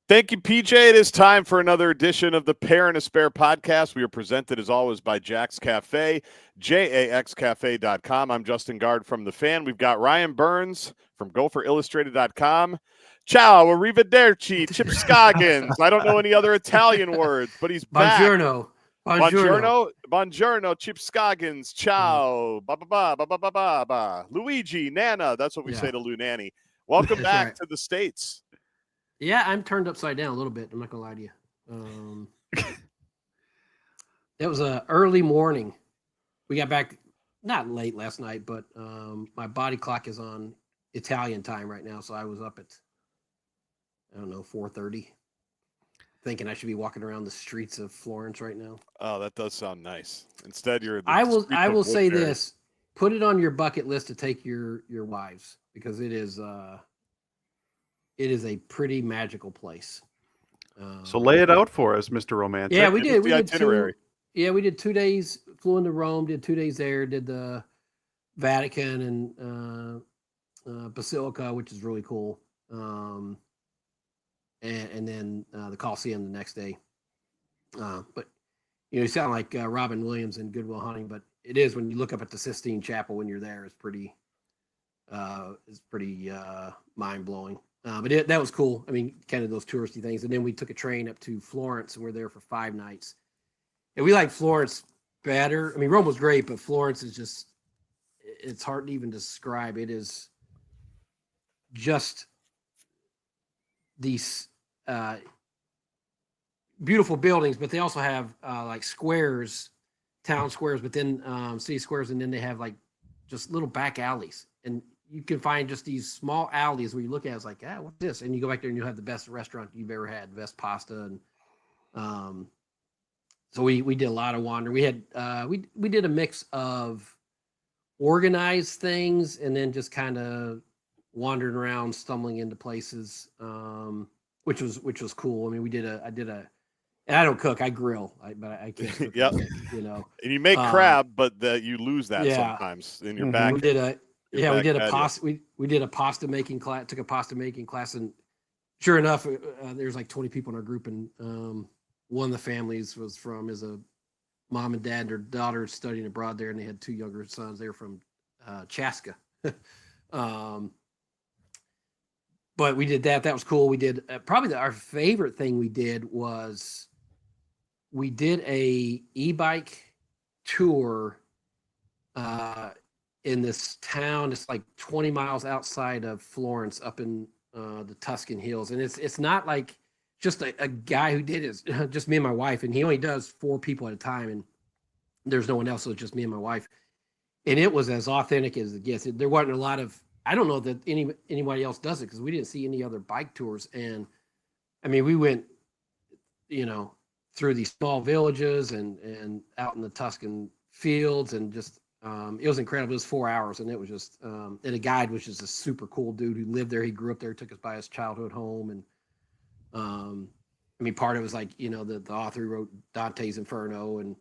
Thank you, PJ. It is time for another edition of the Pair and a Spare podcast. We are presented, as always, by Jax Cafe, jaxcafe.com. I'm Justin Gaard from The Fan. We've got Ryan Burns from GopherIllustrated.com. Ciao, arrivederci, Chip Scoggins. I don't know any other Italian words, but he's back. Buongiorno, Chip Scoggins. Ciao, ba. Luigi, Nana. That's what we say to Lou Nanny. Welcome back to the States. Yeah, I'm turned upside down a little bit. I'm not gonna lie to you. It was a early morning. We got back not late last night, but my body clock is on Italian time right now, so I was up at 4:30, thinking I should be walking around the streets of Florence right now. Oh, that does sound nice. Instead, you're. I will say this: put it on your bucket list to take your wives, because it is a pretty magical place. So lay it out for us, Mr. Romantic. Yeah, we did. We did itinerary. We did 2 days. Flew into Rome. Did 2 days there. Did the Vatican and Basilica, which is really cool. And then the Colosseum the next day. But you sound like Robin Williams in Good Will Hunting, but it is when you look up at the Sistine Chapel when you're there. It's pretty mind blowing. But that was cool. I mean, kind of those touristy things. And then we took a train up to Florence, and we're there for 5 nights. And we like Florence better. I mean, Rome was great, but Florence is just, it's hard to even describe. It is just these beautiful buildings, but they also have like squares, town squares, but then city squares, and then they have like just little back alleys. And you can find just these small alleys where you look at it, it's like, what's this? And you go back there and you have the best restaurant you've ever had, best pasta. And so we did a lot of wandering. We had we did a mix of organized things and then just kind of wandering around, stumbling into places, which was cool. I mean, and I don't cook, I grill, but I can't cook. Yep. And you make crab, but you lose that sometimes in your back. We did a pasta. We did a pasta making class. Took a pasta making class, and sure enough, there's like 20 people in our group, and one of the families is a mom and dad. Their daughter is studying abroad there, and they had 2 younger sons. They were from Chaska. But we did that. That was cool. We did probably our favorite thing we did was we did a e-bike tour. In this town, it's like 20 miles outside of Florence, up in the Tuscan hills, and it's not like just a guy who did it. Just me and my wife, and he only does 4 people at a time, and there's no one else, so it's just me and my wife. And it was as authentic as it gets. There wasn't a lot of, I don't know that anybody else does it, because we didn't see any other bike tours. And I mean, we went, through these small villages and out in the Tuscan fields, and just it was incredible. It was 4 hours, and it was just and a guide, which is a super cool dude who lived there. He grew up there, took us by his childhood home. And I mean, part of it was like, the author who wrote Dante's Inferno and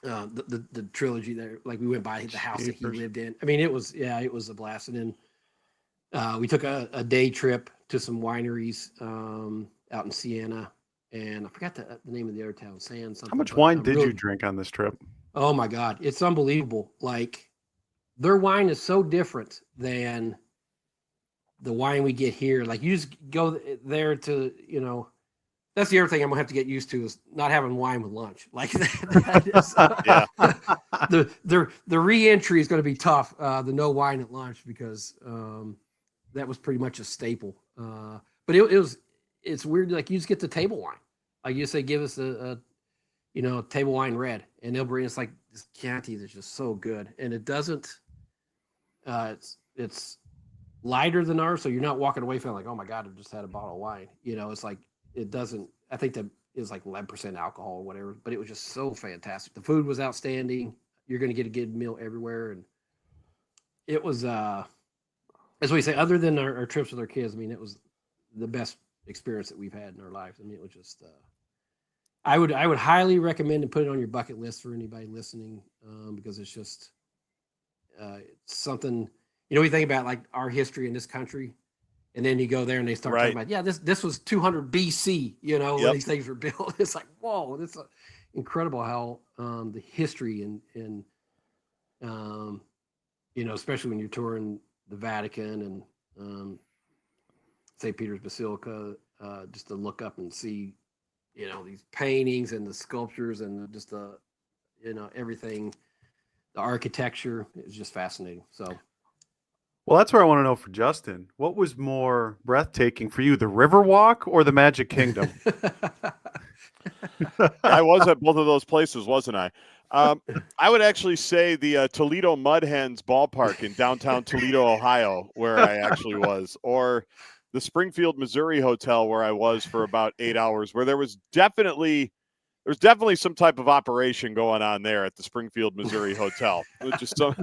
the trilogy there. Like, we went by the house that he lived in. I mean, it was a blast. And then we took a day trip to some wineries out in Siena, and I forgot the name of the other town, San something. How much wine did you drink on this trip? Oh my God, it's unbelievable. Like, their wine is so different than the wine we get here. Like, you just go there to, that's the other thing I'm gonna have to get used to, is not having wine with lunch. Like, that is, the re-entry is going to be tough. The no wine at lunch, because that was pretty much a staple. But it's weird. Like, you just get the table wine. Like, you say, give us a table wine red, and they'll bring us like this Chianti that's just so good. And it doesn't, it's lighter than ours. So you're not walking away feeling like, oh my God, I just had a bottle of wine. It's like, it doesn't, I think that is like 11% alcohol or whatever, but it was just so fantastic. The food was outstanding. You're going to get a good meal everywhere. And it was, as we say, other than our trips with our kids, I mean, it was the best experience that we've had in our lives. I mean, it was just, I would highly recommend and put it on your bucket list for anybody listening, because it's just it's something, we think about like our history in this country. And then you go there and they start talking about, this was 200 BC, when these things were built. It's like, whoa, this is incredible how the history and especially when you're touring the Vatican and St. Peter's Basilica, just to look up and see, these paintings and the sculptures and just the, everything, the architecture is just fascinating. So. Well, that's what I want to know for Justin. What was more breathtaking for you, the Riverwalk or the Magic Kingdom? I was at both of those places, wasn't I? I would actually say the Toledo Mud Hens ballpark in downtown Toledo, Ohio, where I actually was, or the Springfield, Missouri hotel where I was for about 8 hours, where there's definitely some type of operation going on there at the Springfield, Missouri hotel. Just some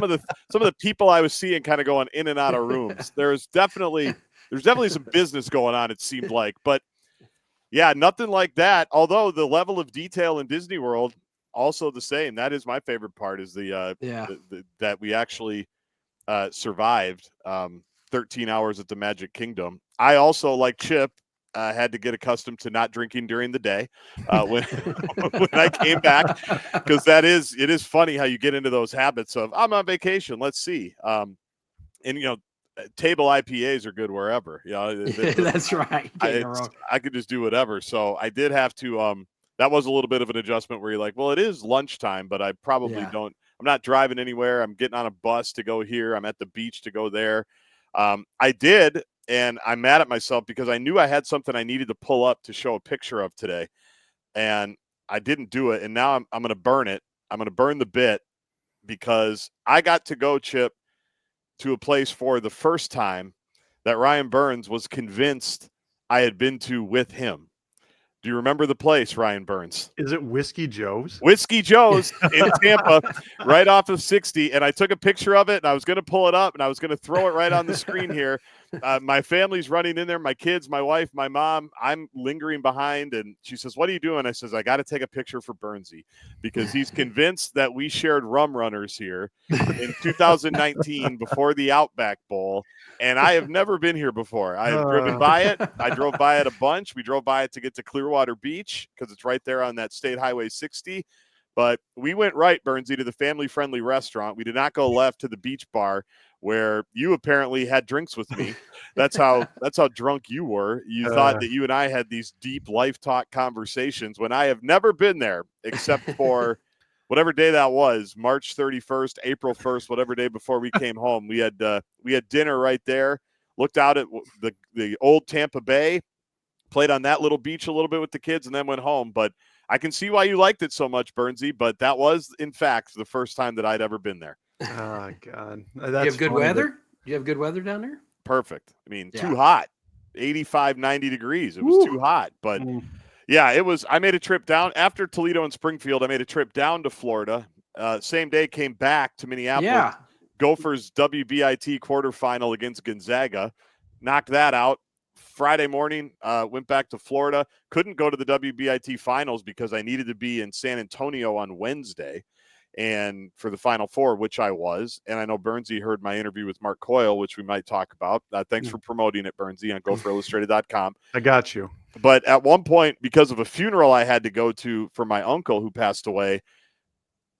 of the people I was seeing kind of going in and out of rooms. There's definitely some business going on, it seemed like, but yeah, nothing like that. Although the level of detail in Disney World also the same. That is my favorite part, is that we actually survived 13 hours at the Magic Kingdom. I also, like Chip, had to get accustomed to not drinking during the day when when I came back, because it is funny how you get into those habits of, I'm on vacation, let's see. And table IPAs are good wherever. That's right. I could just do whatever. So I did have to. That was a little bit of an adjustment where you're like, well, it is lunchtime, but I probably don't. I'm not driving anywhere. I'm getting on a bus to go here. I'm at the beach to go there. I did, and I'm mad at myself because I knew I had something I needed to pull up to show a picture of today, and I didn't do it. And now I'm going to burn it. I'm going to burn the bit because I got to go, Chip, to a place for the first time that Ryan Burns was convinced I had been to with him. Do you remember the place, Ryan Burns? Is it Whiskey Joe's? Whiskey Joe's in Tampa, right off of 60. And I took a picture of it, and I was going to pull it up, and I was going to throw it right on the screen here. My family's running in there, my kids, my wife, my mom. I'm lingering behind, and she says, what are you doing? I says, I got to take a picture for Burnsie because he's convinced that we shared rum runners here in 2019 before the Outback Bowl. And I have never been here before. I have driven by it. I drove by it a bunch. We drove by it to get to Clearwater Beach because it's right there on that State Highway 60. But we went right, Burnsie, to the family-friendly restaurant. We did not go left to the beach bar where you apparently had drinks with me. That's how drunk you were. You thought that you and I had these deep life talk conversations when I have never been there except for whatever day that was, March 31st, April 1st, whatever day before we came home. We had dinner right there, looked out at the old Tampa Bay, played on that little beach a little bit with the kids, and then went home. But I can see why you liked it so much, Burnsie, but that was, in fact, the first time that I'd ever been there. Oh, God. You have good weather? Do you have good weather down there? Perfect. I mean, too hot. 85, 90 degrees. It was too hot. But, yeah, it was. I made a trip down. After Toledo and Springfield, I made a trip down to Florida. Same day, came back to Minneapolis. Yeah. Gophers WBIT quarterfinal against Gonzaga. Knocked that out. Friday morning, went back to Florida. Couldn't go to the WBIT finals because I needed to be in San Antonio on Wednesday and for the Final Four, which I was. And I know Burnsie heard my interview with Mark Coyle, which we might talk about. Thanks for promoting it, Burnsie, on GopherIllustrated.com. I got you. But at one point, because of a funeral I had to go to for my uncle who passed away,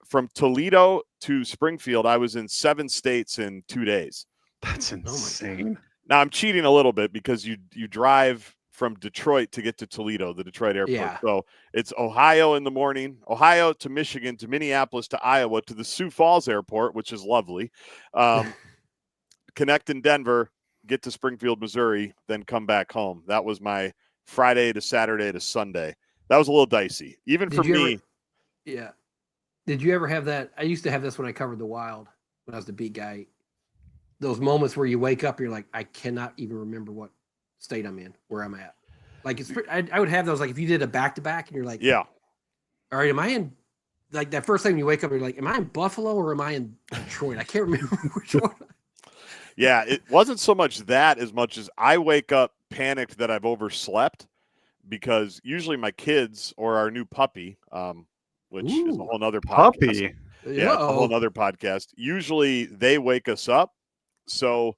from Toledo to Springfield, I was in 7 states in 2 days. That's insane. Now, I'm cheating a little bit because you drive from Detroit to get to Toledo, the Detroit airport. Yeah. So it's Ohio in the morning, Ohio to Michigan to Minneapolis to Iowa to the Sioux Falls airport, which is lovely. Connect in Denver, get to Springfield, Missouri, then come back home. That was my Friday to Saturday to Sunday. That was a little dicey, even for me. Yeah. Did you ever have that? I used to have this when I covered the Wild, when I was the beat guy. Those moments where you wake up, you're like, I cannot even remember what state I'm in, where I'm at. Like, I would have those, like, if you did a back-to-back, and you're like, yeah. All right, am I in, like, that first time you wake up, you're like, am I in Buffalo or am I in Detroit? I can't remember which one. Yeah, it wasn't so much that as much as I wake up panicked that I've overslept, because usually my kids or our new puppy, which is a whole nother podcast. Puppy. Yeah, a whole other podcast. Usually they wake us up. So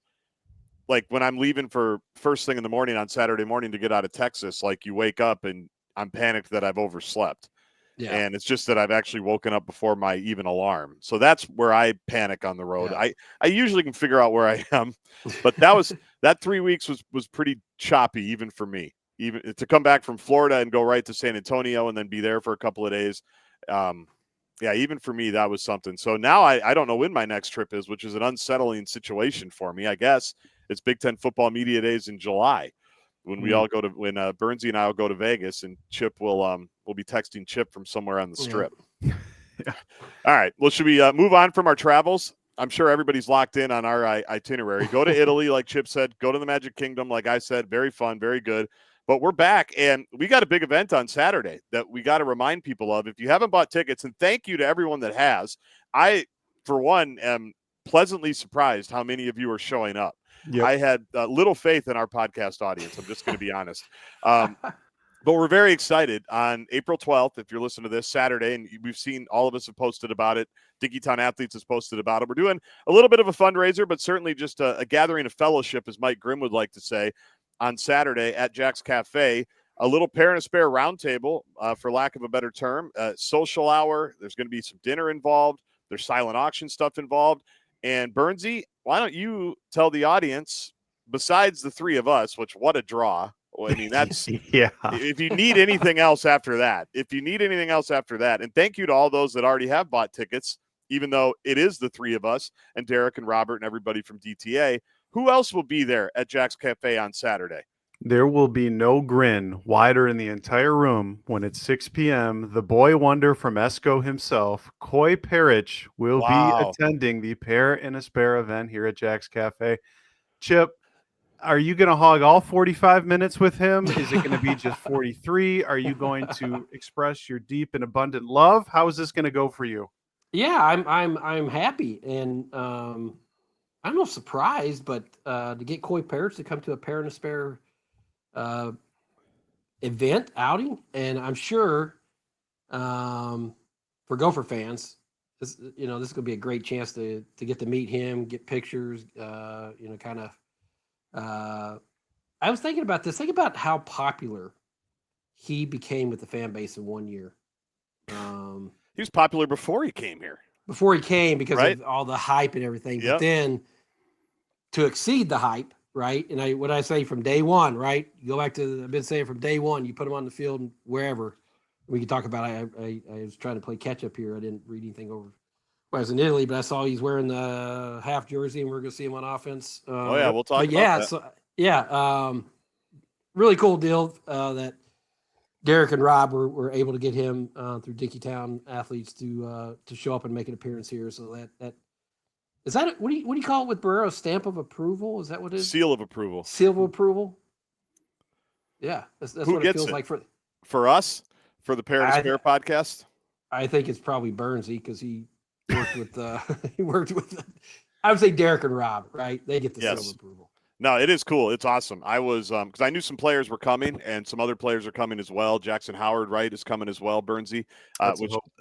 like when I'm leaving for first thing in the morning on Saturday morning to get out of Texas, like you wake up and I'm panicked that I've overslept. Yeah. And it's just that I've actually woken up before my even alarm. So that's where I panic on the road. Yeah. I usually can figure out where I am, but that 3 weeks was pretty choppy even for me. Even to come back from Florida and go right to San Antonio and then be there for a couple of days. Yeah, even for me, that was something. So now I don't know when my next trip is, which is an unsettling situation for me. I guess it's Big Ten football media days in July when we all go to Burnsie and I will go to Vegas, and Chip will be texting Chip from somewhere on the strip. Yeah. All right. Well, should we move on from our travels? I'm sure everybody's locked in on our itinerary. Go to Italy, like Chip said. Go to the Magic Kingdom, like I said. Very fun, very good. But we're back, and we got a big event on Saturday that we got to remind people of. If you haven't bought tickets, and thank you to everyone that has. I, for one, am pleasantly surprised how many of you are showing up. Yep. I had little faith in our podcast audience. I'm just going to be honest. But we're very excited on April 12th. If you're listening to this Saturday, and we've seen all of us have posted about it. Dinkytown Athletes has posted about it. We're doing a little bit of a fundraiser, but certainly just a gathering of fellowship, as Mike Grimm would like to say, on Saturday at Jax Cafe. A little pair and a spare roundtable, for lack of a better term, social hour. There's going to be some dinner involved. There's silent auction stuff involved. And Burnsie, why don't you tell the audience, besides the three of us, which what a draw. Well, I mean, that's yeah. If you need anything else after that, and thank you to all those that already have bought tickets, even though it is the three of us and Derek and Robert and everybody from DTA. Who else will be there at Jax Cafe on Saturday? There will be no grin wider in the entire room when it's 6 p.m. The boy wonder from Esco himself, Koi Perich, will be attending the Pair and a Spare event here at Jax Cafe. Chip, are you going to hog all 45 minutes with him? Is it going to be just 43? Are you going to express your deep and abundant love? How is this going to go for you? Yeah, I'm happy, and I don't know if surprised, but to get Koi Perich to come to a Pair and a Spare event outing, and I'm sure for Gopher fans, this is going to be a great chance to get to meet him, get pictures, kind of. I was thinking about this. Think about how popular he became with the fan base in 1 year. He was popular before he came here. Before he came, because of all the hype and everything. Yep. But then to exceed the hype, right? And I say from day one, right? You go back to, I've been saying from day one, you put him on the field and wherever. We can talk about it. I was trying to play catch up here. I didn't read anything over when I was in Italy, but I saw he's wearing the half jersey, and we're going to see him on offense. We'll talk about that. Really cool deal that Derek and Rob were able to get him through Dinkytown Athletes to show up and make an appearance here. So that is that what do you call it with Barrero? Stamp of approval? Is that what it is? Seal of approval. Seal of approval. Yeah, that's what it feels like for us, for the Pair and Spare podcast. I think it's probably Burnsie because he worked with I would say Derek and Rob, right? They get the seal of approval. No, it is cool. It's awesome. I was because I knew some players were coming, and some other players are coming as well. Jaxon Howard, right, is coming as well. Burnsie,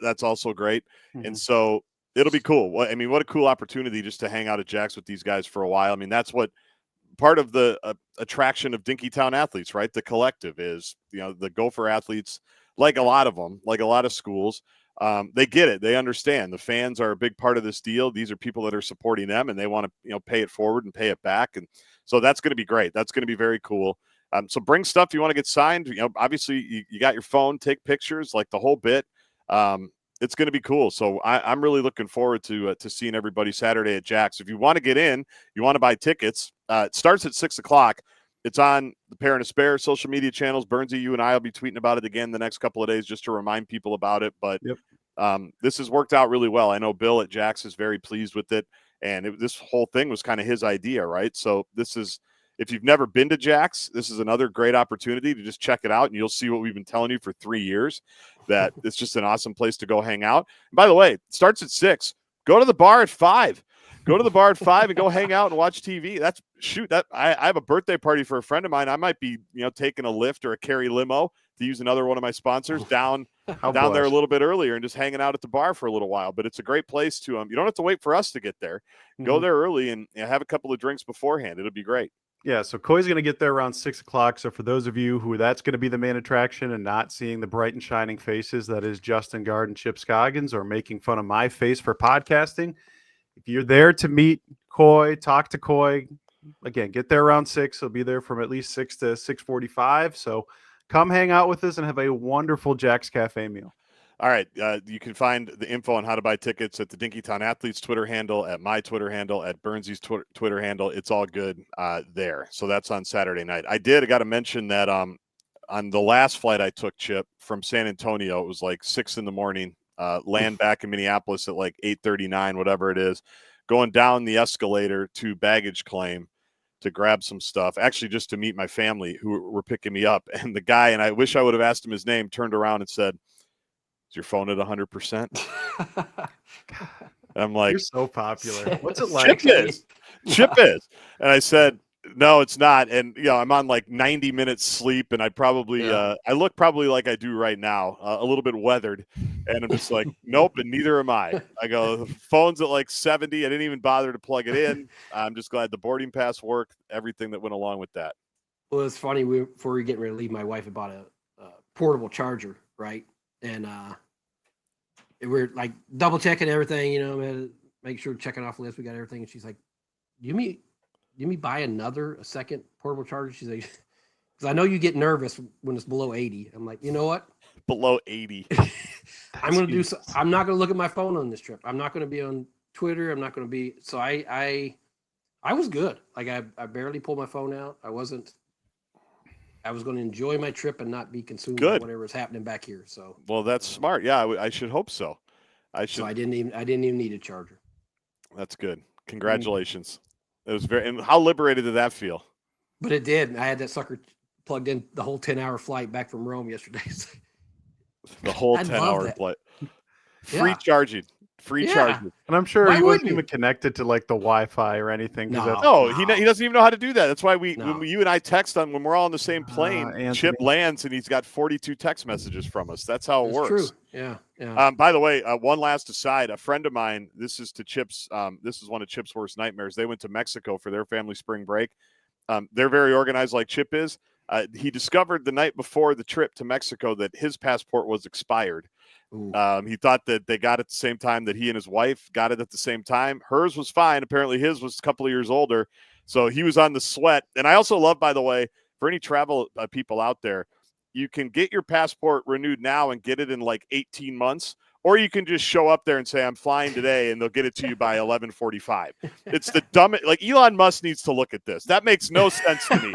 that's also great. Mm-hmm. And so it'll be cool. I mean, what a cool opportunity just to hang out at Jax with these guys for a while. I mean, that's what part of the attraction of Dinkytown Athletes, right? The collective is, the Gopher athletes, like a lot of them, like a lot of schools. They get it. They understand. The fans are a big part of this deal. These are people that are supporting them, and they want to, pay it forward and pay it back. And so that's going to be great. That's going to be very cool. So bring stuff you want to get signed. Obviously you got your phone, take pictures, like the whole bit. It's going to be cool. So I'm really looking forward to seeing everybody Saturday at Jax. If you want to get in, you want to buy tickets, it starts at 6:00. It's on the Pair and a Spare social media channels. Burnsie, you and I will be tweeting about it again the next couple of days just to remind people about it. But this has worked out really well. I know Bill at Jax is very pleased with it. And this whole thing was kind of his idea, right? So if you've never been to Jax, this is another great opportunity to just check it out. And you'll see what we've been telling you for 3 years, that it's just an awesome place to go hang out. And by the way, it starts at 6. Go to the bar at 5. Go to the bar at 5 and go hang out and watch TV. I have a birthday party for a friend of mine. I might be, taking a Lyft or a Carry limo, to use another one of my sponsors, down there a little bit earlier and just hanging out at the bar for a little while. But it's a great place to you don't have to wait for us to get there. Go there early and have a couple of drinks beforehand. It'll be great. Yeah, so Koi's going to get there around 6 o'clock. So for those of you who that's going to be the main attraction and not seeing the bright and shining faces that is Justin Gaard and Chip Scoggins, or making fun of my face for podcasting, if you're there to meet Koi, talk to Koi, again, get there around 6. He'll be there from at least 6 to 6:45. So come hang out with us and have a wonderful Jax Cafe meal. All right. You can find the info on how to buy tickets at the Dinkytown Athletes Twitter handle, at my Twitter handle, at Burnsy's Twitter handle. It's all good there. So that's on Saturday night. I got to mention that on the last flight I took, Chip, from San Antonio, it was like 6 a.m, land back in Minneapolis at like 8:39, whatever it is, going down the escalator to baggage claim to grab some stuff, actually just to meet my family who were picking me up. And the guy, and I wish I would have asked him his name, turned around and said, "Is your phone at 100%?" I'm like, "You're so popular. What's it like?" Chip is. And I said, "No, it's not." And I'm on like 90 minutes sleep, and I probably I look probably like I do right now, a little bit weathered. And I'm just like, nope, and neither am I. I go, the phone's at like 70. I didn't even bother to plug it in. I'm just glad the boarding pass worked, everything that went along with that. Well, it's funny. Before we were getting ready to leave, my wife had bought a portable charger, right? And we're like double checking everything, make sure checking off the list. We got everything. And she's like, you mean buy a second portable charger? She's like, because I know you get nervous when it's below 80. I'm like, you know what? Below 80. I'm going to I'm not going to look at my phone on this trip. I'm not going to be on Twitter. I'm not going to be. So I was good. Like I barely pulled my phone out. I was going to enjoy my trip and not be consumed by whatever is happening back here. So, well, that's smart. Yeah, I should hope so. So I didn't even need a charger. That's good. Congratulations. It was and how liberated did that feel? But it did. I had that sucker plugged in the whole 10-hour flight back from Rome yesterday. The whole 10-hour flight. Free charging. Charging. And I'm sure he wasn't even connected to like the Wi-Fi or anything. No. He doesn't even know how to do that. That's why when you and I text when we're all on the same plane, Chip lands and he's got 42 text messages from us. That's how it works. True. Yeah. By the way, one last aside, a friend of mine, this is one of Chip's worst nightmares. They went to Mexico for their family spring break. They're very organized like Chip is. He discovered the night before the trip to Mexico that his passport was expired. He thought that they got it at the same time that he and his wife got it at the same time. Hers was fine. Apparently his was a couple of years older. So he was on the sweat. And I also love, by the way, for any travel people out there, you can get your passport renewed now and get it in like 18 months. Or you can just show up there and say, "I'm flying today," and they'll get it to you by 11:45. It's the dumbest. Like, Elon Musk needs to look at this. That makes no sense to me.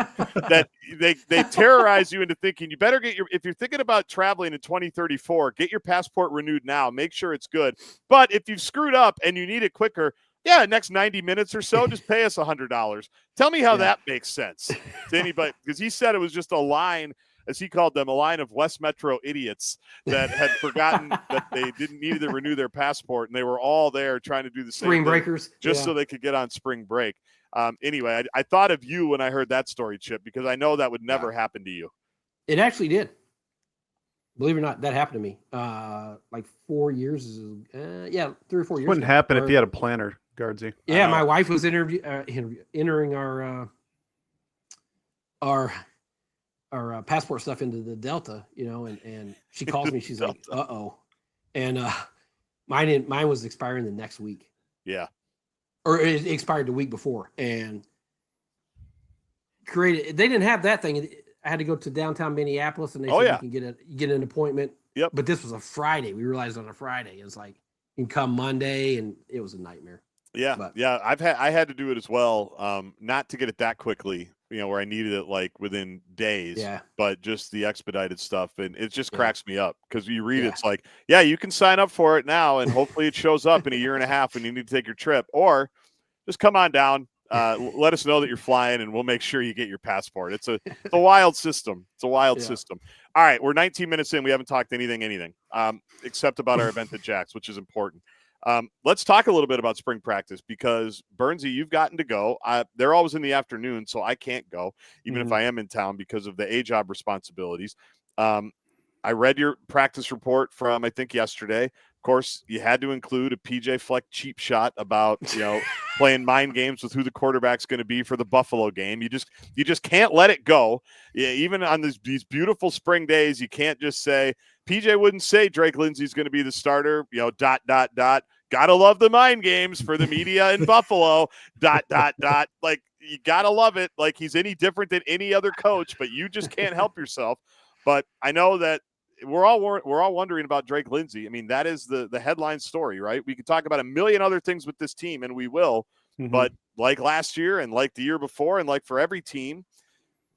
That they terrorize you into thinking you better if you're thinking about traveling in 2034, get your passport renewed now. Make sure it's good. But if you've screwed up and you need it quicker, next 90 minutes or so, just pay us $100. Tell me how that makes sense to anybody, because he said it was just a line, as he called them, a line of West Metro idiots that had forgotten that they didn't need to renew their passport, and they were all there trying to do the same spring breakers just so they could get on spring break. Anyway, I thought of you when I heard that story, Chip, because I know that would never happen to you. It actually did. Believe it or not, that happened to me. Like 4 years. 3 or 4 years. Wouldn't happen if you had a planner, Gaardsy. Yeah, my wife was entering our passport stuff into the Delta, and she calls me. She's like, "Uh-oh," and mine was expiring the next week. Yeah, or it expired the week before, and they didn't have that thing. I had to go to downtown Minneapolis, and they said you can get an appointment. Yep. But this was a Friday. We realized on a Friday. It's like you can come Monday, and it was a nightmare. Yeah, I had to do it as well. Not to get it that quickly, where I needed it like within days. Yeah. But just the expedited stuff, and it just cracks me up because you read it's like, you can sign up for it now, and hopefully it shows up in a year and a half when you need to take your trip, or just come on down. Let us know that you're flying, and we'll make sure you get your passport. It's a wild system. It's a wild system. All right, we're 19 minutes in. We haven't talked anything, except about our event at Jax, which is important. Let's talk a little bit about spring practice because Burnsie, you've gotten to go. They're always in the afternoon, so I can't go, even if I am in town because of the A-job responsibilities. I read your practice report from, I think, yesterday. Of course, you had to include a PJ Fleck cheap shot about, playing mind games with who the quarterback's going to be for the Buffalo game. You just can't let it go. Yeah, even on these beautiful spring days, you can't just say, PJ wouldn't say Drake Lindsay's going to be the starter, ... Gotta love the mind games for the media in Buffalo, ... Like, you gotta love it. Like, he's any different than any other coach, but you just can't help yourself. But I know that we're all wondering about Drake Lindsay. I mean, that is the headline story, right? We could talk about a million other things with this team, and we will. But like last year and like the year before and like for every team,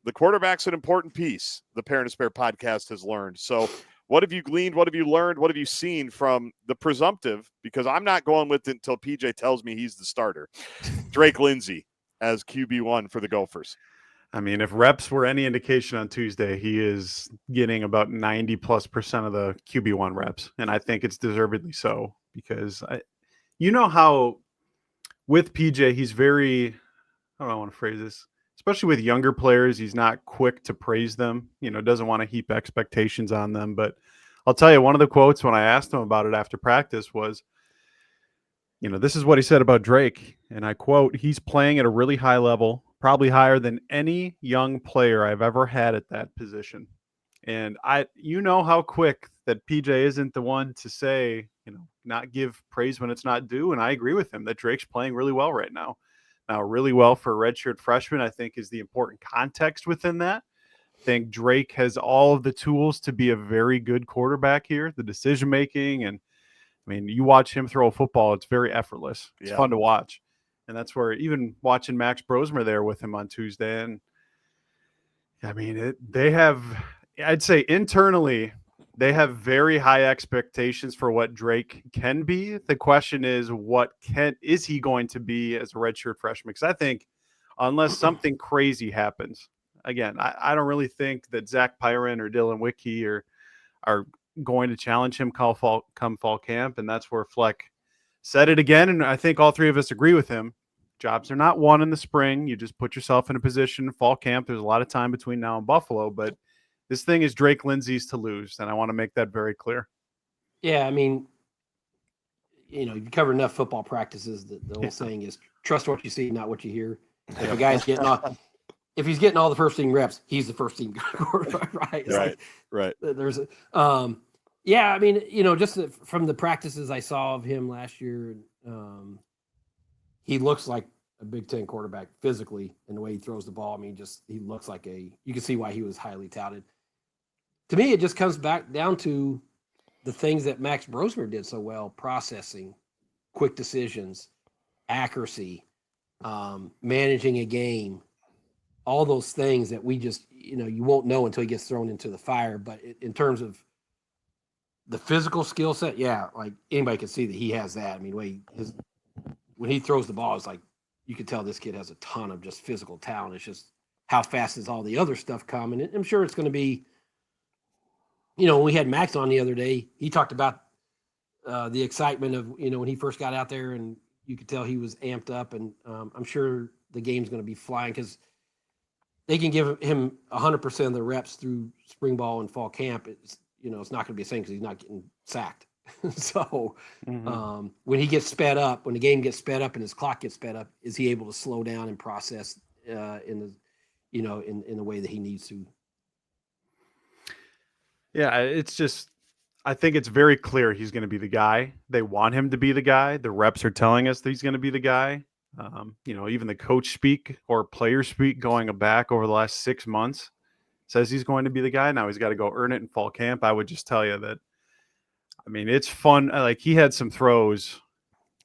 the quarterback's an important piece, the Parent and Spare podcast has learned. So what have you gleaned? What have you learned? What have you seen from the presumptive? Because I'm not going with it until PJ tells me he's the starter. Drake Lindsay as QB1 for the Gophers. I mean, if reps were any indication on Tuesday, he is getting about 90+% of the QB1 reps. And I think it's deservedly so because how with PJ, he's very, how do I want to phrase this? Especially with younger players, he's not quick to praise them, doesn't want to heap expectations on them. But I'll tell you, one of the quotes when I asked him about it after practice was, this is what he said about Drake. And I quote, he's playing at a really high level, probably higher than any young player I've ever had at that position. And how quick that PJ isn't the one to say, not give praise when it's not due. And I agree with him that Drake's playing really well right now. Now, really well for a redshirt freshman, I think, is the important context within that. I think Drake has all of the tools to be a very good quarterback here, the decision-making. And, I mean, you watch him throw a football, it's very effortless. It's fun to watch. And that's where even watching Max Brosmer there with him on Tuesday. And, I mean, they have, I'd say internally, they have very high expectations for what Drake can be. The question is, is he going to be as a redshirt freshman? Because I think unless something crazy happens, again, I don't really think that Zach Pyron or Dylan Wicke are going to challenge him come fall camp. And that's where Fleck said it again. And I think all three of us agree with him. Jobs are not won in the spring. You just put yourself in a position. Fall camp, there's a lot of time between now and Buffalo, but this thing is Drake Lindsay's to lose, and I want to make that very clear. Yeah, I mean, you cover enough football practices that the old saying is trust what you see, not what you hear. If a guy's if he's getting all the first team reps, he's the first team quarterback, right? Right. There's yeah, I mean, just from the practices I saw of him last year, he looks like a Big Ten quarterback physically in the way he throws the ball. I mean, he looks like you can see why he was highly touted. To me, it just comes back down to the things that Max Brosmer did so well: processing, quick decisions, accuracy, managing a game, all those things that we just, you won't know until he gets thrown into the fire. But in terms of the physical skill set, yeah, like anybody can see that he has that. I mean, when he throws the ball, it's like you can tell this kid has a ton of just physical talent. It's just how fast does all the other stuff come? And I'm sure it's going to be, when we had Max on the other day, he talked about the excitement of, when he first got out there, and you could tell he was amped up. And I'm sure the game's going to be flying because they can give him 100% of the reps through spring ball and fall camp. It's not going to be the same because he's not getting sacked. So when he gets sped up, when the game gets sped up and his clock gets sped up, is he able to slow down and process in the way that he needs to? Yeah, it's just, I think it's very clear he's going to be the guy. They want him to be the guy. The reps are telling us that he's going to be the guy. Even the coach speak or player speak going back over the last 6 months says he's going to be the guy. Now he's got to go earn it in fall camp. I would just tell you that, I mean, it's fun. Like, he had some throws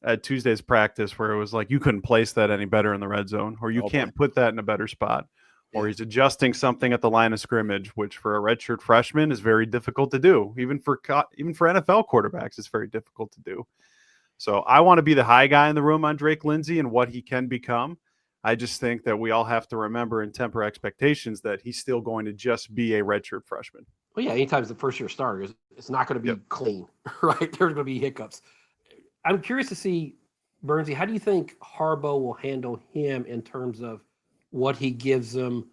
at Tuesday's practice where it was like, you couldn't place that any better in the red zone, or you can't put that in a better spot. Or he's adjusting something at the line of scrimmage, which for a redshirt freshman is very difficult to do. Even for NFL quarterbacks, it's very difficult to do. So I want to be the high guy in the room on Drake Lindsay and what he can become. I just think that we all have to remember and temper expectations that he's still going to just be a redshirt freshman. Well, yeah, anytime the first-year starter, it's not going to be clean, right? There's going to be hiccups. I'm curious to see, Burnsie, how do you think Harbaugh will handle him in terms of what he gives him,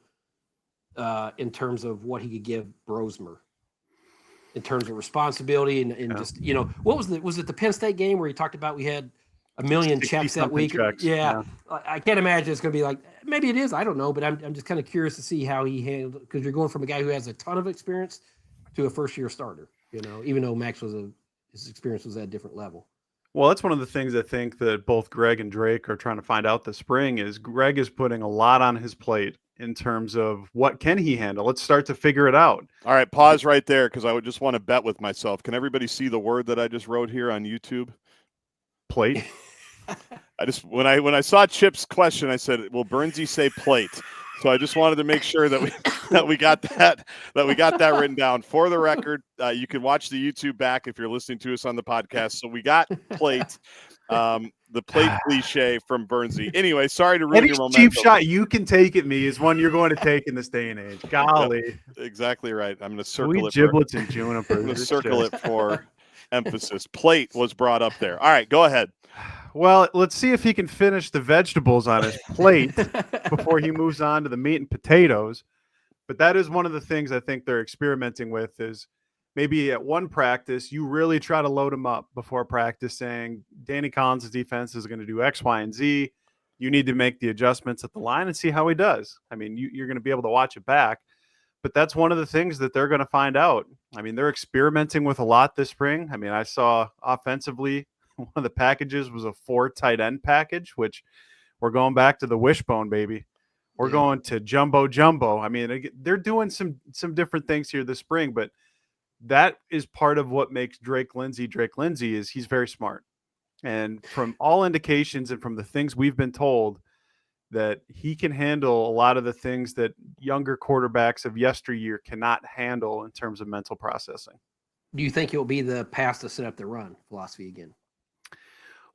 in terms of what he could give Brosmer, in terms of responsibility and just, what was it the Penn State game where he talked about we had a million checks that week? Checks. Yeah. I can't imagine it's going to be like, maybe it is. I don't know, but I'm just kind of curious to see how he handled, because you're going from a guy who has a ton of experience to a first-year starter, even though Max his experience was at a different level. Well, that's one of the things I think that both Greg and Drake are trying to find out this spring is Greg is putting a lot on his plate in terms of what can he handle. Let's start to figure it out. All right, pause right there because I would just want to bet with myself. Can everybody see the word that I just wrote here on YouTube? Plate. I just when I saw Chip's question, I said, "Will Burnsie say plate?" So I just wanted to make sure that we got that written down. For the record, you can watch the YouTube back if you're listening to us on the podcast. So we got plate, the plate cliche from Burnsie. Anyway, sorry to ruin Any your momentum. cheap shot you can take at me is one you're going to take in this day and age. Golly, yep, exactly right. I'm going to circle it. Giblets and juniper. I'm going to circle it for emphasis. Plate was brought up there. All right, go ahead. Well, let's see if he can finish the vegetables on his plate before he moves on to the meat and potatoes. But that is one of the things I think they're experimenting with is maybe at one practice, you really try to load him up before practice saying, Danny Collins' defense is going to do X, Y, and Z. You need to make the adjustments at the line and see how he does. I mean, you're going to be able to watch it back. But that's one of the things that they're going to find out. I mean, they're experimenting with a lot this spring. I mean, I saw offensively, one of the packages was a 4 tight end package, which we're going back to the wishbone, baby. We're going to jumbo. I mean, they're doing some different things here this spring, but that is part of what makes Drake Lindsay is he's very smart. And from all indications and from the things we've been told, that he can handle a lot of the things that younger quarterbacks of yesteryear cannot handle in terms of mental processing. Do you think it'll be the pass to set up the run philosophy again?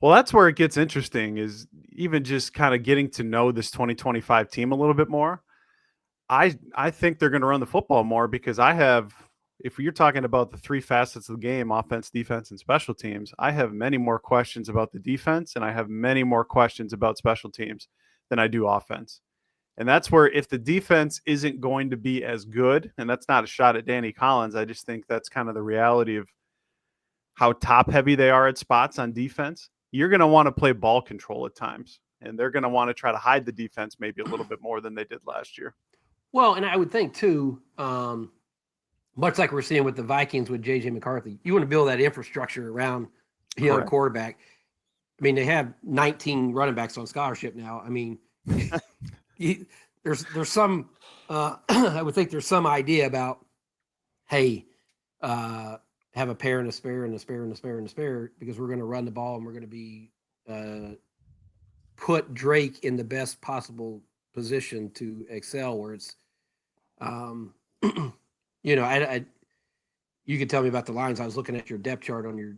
Well, that's where it gets interesting is even just kind of getting to know this 2025 team a little bit more. I think they're going to run the football more because if you're talking about the 3 facets of the game, offense, defense, and special teams, I have many more questions about the defense and I have many more questions about special teams than I do offense. And that's where if the defense isn't going to be as good, and that's not a shot at Danny Collins, I just think that's kind of the reality of how top heavy they are at spots on defense. You're going to want to play ball control at times, and they're going to want to try to hide the defense maybe a little bit more than they did last year. Well, and I would think too, much like we're seeing with the Vikings with J.J. McCarthy, you want to build that infrastructure around a quarterback. I mean, they have 19 running backs on scholarship now. I mean, there's some I would think there's some idea about, hey, have a pair and a spare and a spare and a spare and a spare because we're going to run the ball and we're going to be put Drake in the best possible position to excel. Where it's, you could tell me about the lines. I was looking at your depth chart on your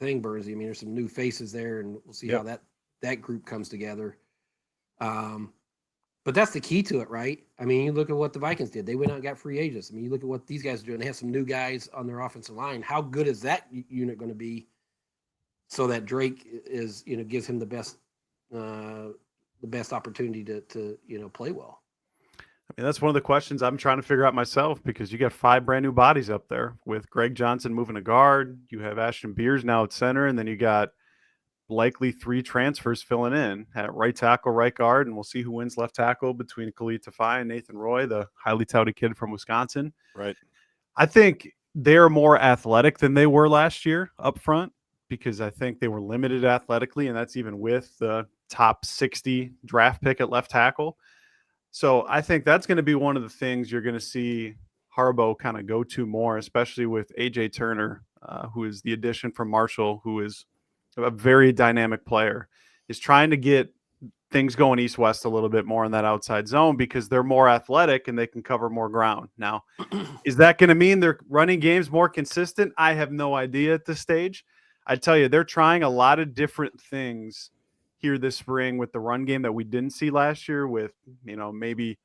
thing, Burnsie. I mean, there's some new faces there, and we'll see how that group comes together. But that's the key to it, right? I mean, you look at what the Vikings did. They went out and got free agents. I mean, you look at what these guys are doing. They have some new guys on their offensive line. How good is that unit going to be so that Drake is, gives him the best opportunity to play well? I mean, that's one of the questions I'm trying to figure out myself because you got 5 brand new bodies up there with Greg Johnson moving to guard. You have Ashton Beers now at center, and then you got likely 3 transfers filling in at right tackle, right guard, and we'll see who wins left tackle between Khalid Tafai and Nathan Roy, the highly touted kid from Wisconsin. Right. I think they're more athletic than they were last year up front because I think they were limited athletically, and that's even with the top 60 draft pick at left tackle. So I think that's going to be one of the things you're going to see Harbaugh kind of go to more, especially with A.J. Turner, who is the addition from Marshall, who is a very dynamic player, is trying to get things going east-west a little bit more in that outside zone because they're more athletic and they can cover more ground. Now, is that going to mean their running game's more consistent? I have no idea at this stage. I tell you, they're trying a lot of different things here this spring with the run game that we didn't see last year with, maybe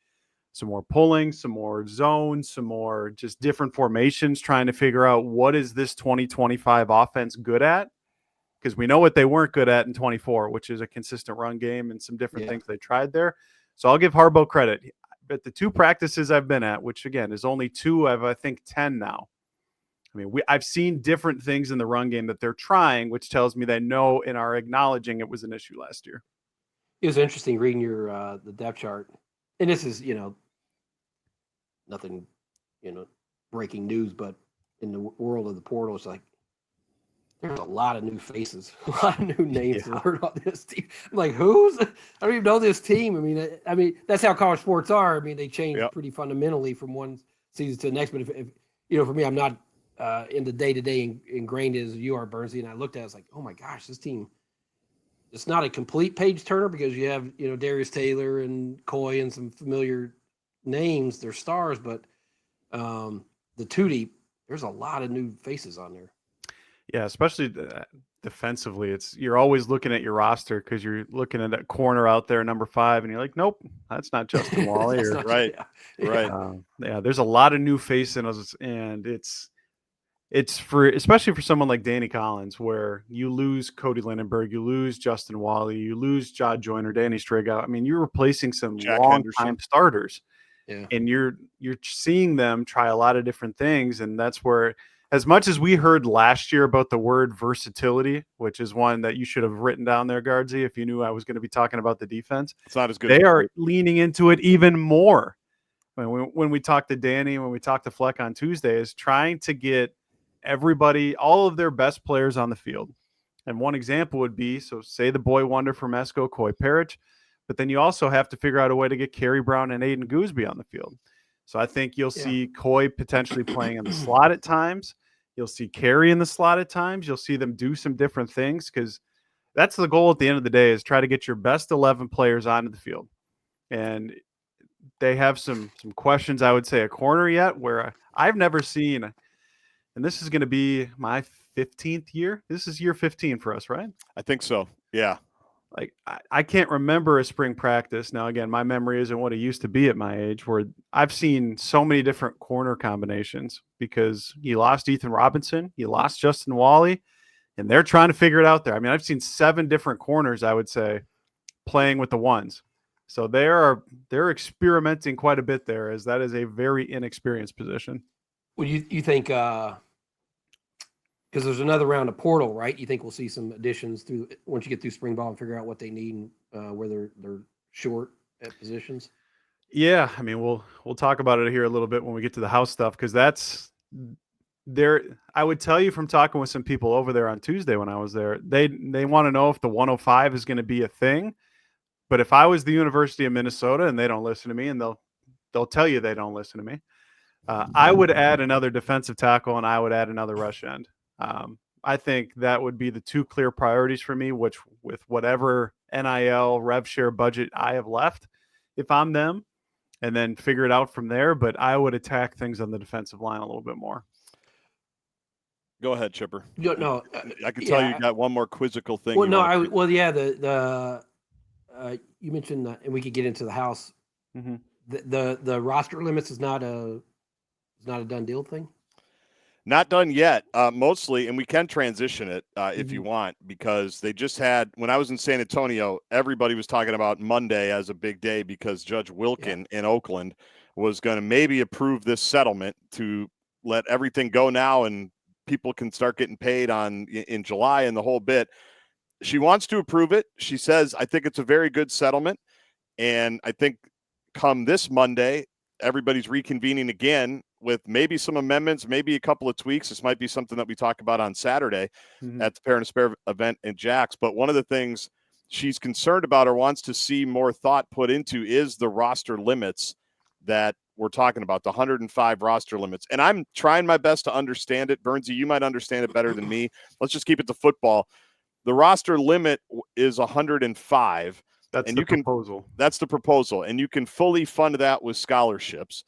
some more pulling, some more zones, some more just different formations, trying to figure out what is this 2025 offense good at. because we know what they weren't good at in 24, which is a consistent run game and some different things they tried there. So I'll give Harbaugh credit. But the 2 practices I've been at, which again is only 2 of I think 10 now. I mean, I've seen different things in the run game that they're trying, which tells me they know and are acknowledging it was an issue last year. It was interesting reading your the depth chart, and this is nothing breaking news, but in the world of the portal, it's like there's a lot of new faces, a lot of new names to learn on this team. I'm like, who's? I don't even know this team. I mean, that's how college sports are. I mean, they change pretty fundamentally from one season to the next. But if for me, I'm not in the day-to-day ingrained as you are, Burnsie, and I looked at it, I was like, oh my gosh, this team, it's not a complete page turner because you have, Darius Taylor and Koi and some familiar names, they're stars, but the 2 deep, there's a lot of new faces on there. Yeah, especially defensively. You're always looking at your roster because you're looking at that corner out there, number 5, and you're like, nope, that's not Justin Wally. Right. Yeah, there's a lot of new faces, and it's for, especially for someone like Danny Collins, where you lose Cody Lindenberg, you lose Justin Wally, you lose Jod Joyner, Danny Strigout. I mean, you're replacing some long-time starters, and you're seeing them try a lot of different things, and that's where, as much as we heard last year about the word versatility, which is one that you should have written down there, Gaardsy, if you knew I was going to be talking about the defense. It's not as good. They are leaning into it even more. When we talked to Danny, when we talked to Fleck on Tuesday, is trying to get everybody, all of their best players on the field. And one example would be, so say the boy wonder from Esco, Koi Perich, but then you also have to figure out a way to get Kerry Brown and Aiden Gooseby on the field. So I think you'll see Koi potentially playing in the slot at times. You'll see Kerry in the slot at times. You'll see them do some different things, because that's the goal at the end of the day, is try to get your best 11 players onto the field. And they have some questions, I would say, a corner yet, where I've never seen, and this is going to be my 15th year. This is year 15 for us, right? I think so. Yeah. Like, I can't remember a spring practice. Now, again, my memory isn't what it used to be at my age, where I've seen so many different corner combinations, because you lost Ethan Robinson, you lost Justin Wally, and they're trying to figure it out there. I mean, I've seen 7 different corners, I would say, playing with the ones. So they're experimenting quite a bit there, as that is a very inexperienced position. Well, you think because there's another round of portal, right? You think we'll see some additions through once you get through spring ball and figure out what they need and where they're short at positions? Yeah, I mean, we'll talk about it here a little bit when we get to the house stuff, because that's there. I would tell you from talking with some people over there on Tuesday when I was there, they want to know if the 105 is going to be a thing. But if I was the University of Minnesota, and they don't listen to me, and they'll tell you they don't listen to me, I would add another defensive tackle, and I would add another rush end. I think that would be the 2 clear priorities for me, which with whatever NIL rev share budget I have left, if I'm them, and then figure it out from there. But I would attack things on the defensive line a little bit more. Go ahead, Chipper. No, I can tell you got one more quizzical thing. Well, you mentioned that, and we could get into the house. Mm-hmm. The roster limits is not a done deal thing. Not done yet, mostly, and we can transition it if you want, because they just had, when I was in San Antonio, everybody was talking about Monday as a big day, because Judge Wilkin in Oakland was going to maybe approve this settlement to let everything go now, and people can start getting paid in July and the whole bit. She wants to approve it. She says, I think it's a very good settlement, and I think come this Monday, everybody's reconvening again with maybe some amendments, maybe a couple of tweaks. This might be something that we talk about on Saturday at the Parent and Spare event in Jax. But one of the things she's concerned about or wants to see more thought put into is the roster limits that we're talking about, the 105 roster limits. And I'm trying my best to understand it. Burnsie, you might understand it better than me. Let's just keep it to football. The roster limit is 105. That's the proposal. That's the proposal. And you can fully fund that with scholarships.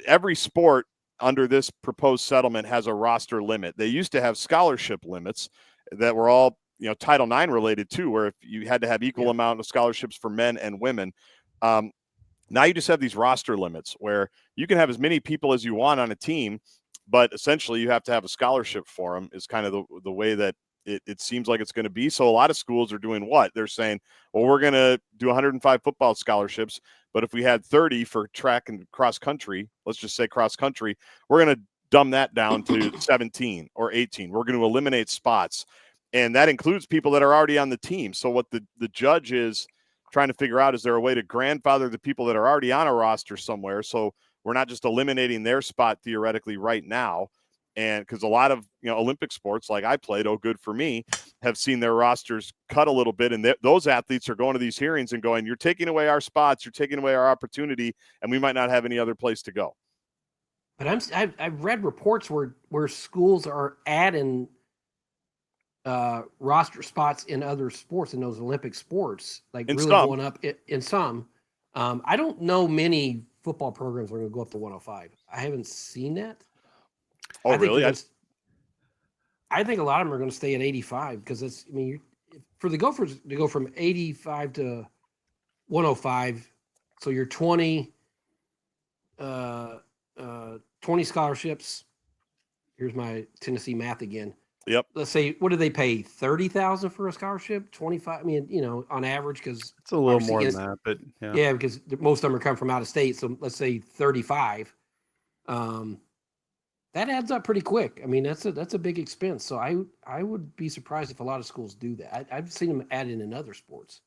Every sport under this proposed settlement has a roster limit. They used to have scholarship limits that were all, Title IX related too, where if you had to have equal amount of scholarships for men and women. Now you just have these roster limits where you can have as many people as you want on a team, but essentially you have to have a scholarship for them, is kind of the way that it seems like it's going to be. So a lot of schools are doing what? They're saying, well, we're going to do 105 football scholarships, but if we had 30 for track and cross country, let's just say cross country, we're going to dumb that down to 17 or 18. We're going to eliminate spots. And that includes people that are already on the team. So what the judge is trying to figure out, is there a way to grandfather the people that are already on a roster somewhere, so we're not just eliminating their spot theoretically right now? And because a lot of Olympic sports, like I played, oh, good for me, have seen their rosters cut a little bit, and those athletes are going to these hearings and going, you're taking away our spots, you're taking away our opportunity, and we might not have any other place to go. But I've read reports where schools are adding roster spots in other sports, in those Olympic sports, like in really some. going up in some. I don't know many football programs are going to go up to 105. I haven't seen that. Oh, really? I think a lot of them are going to stay at 85 because it's. I mean, for the Gophers to go from 85 to 105, so you're 20 scholarships. Here's my Tennessee math again. Yep. Let's say, what do they pay? 30,000 for a scholarship? 25. I mean, on average, because it's a little more than that, but yeah, because most of them are coming from out of state. So let's say 35. That adds up pretty quick. I mean, that's a big expense. So I would be surprised if a lot of schools do that. I've seen them add in other sports.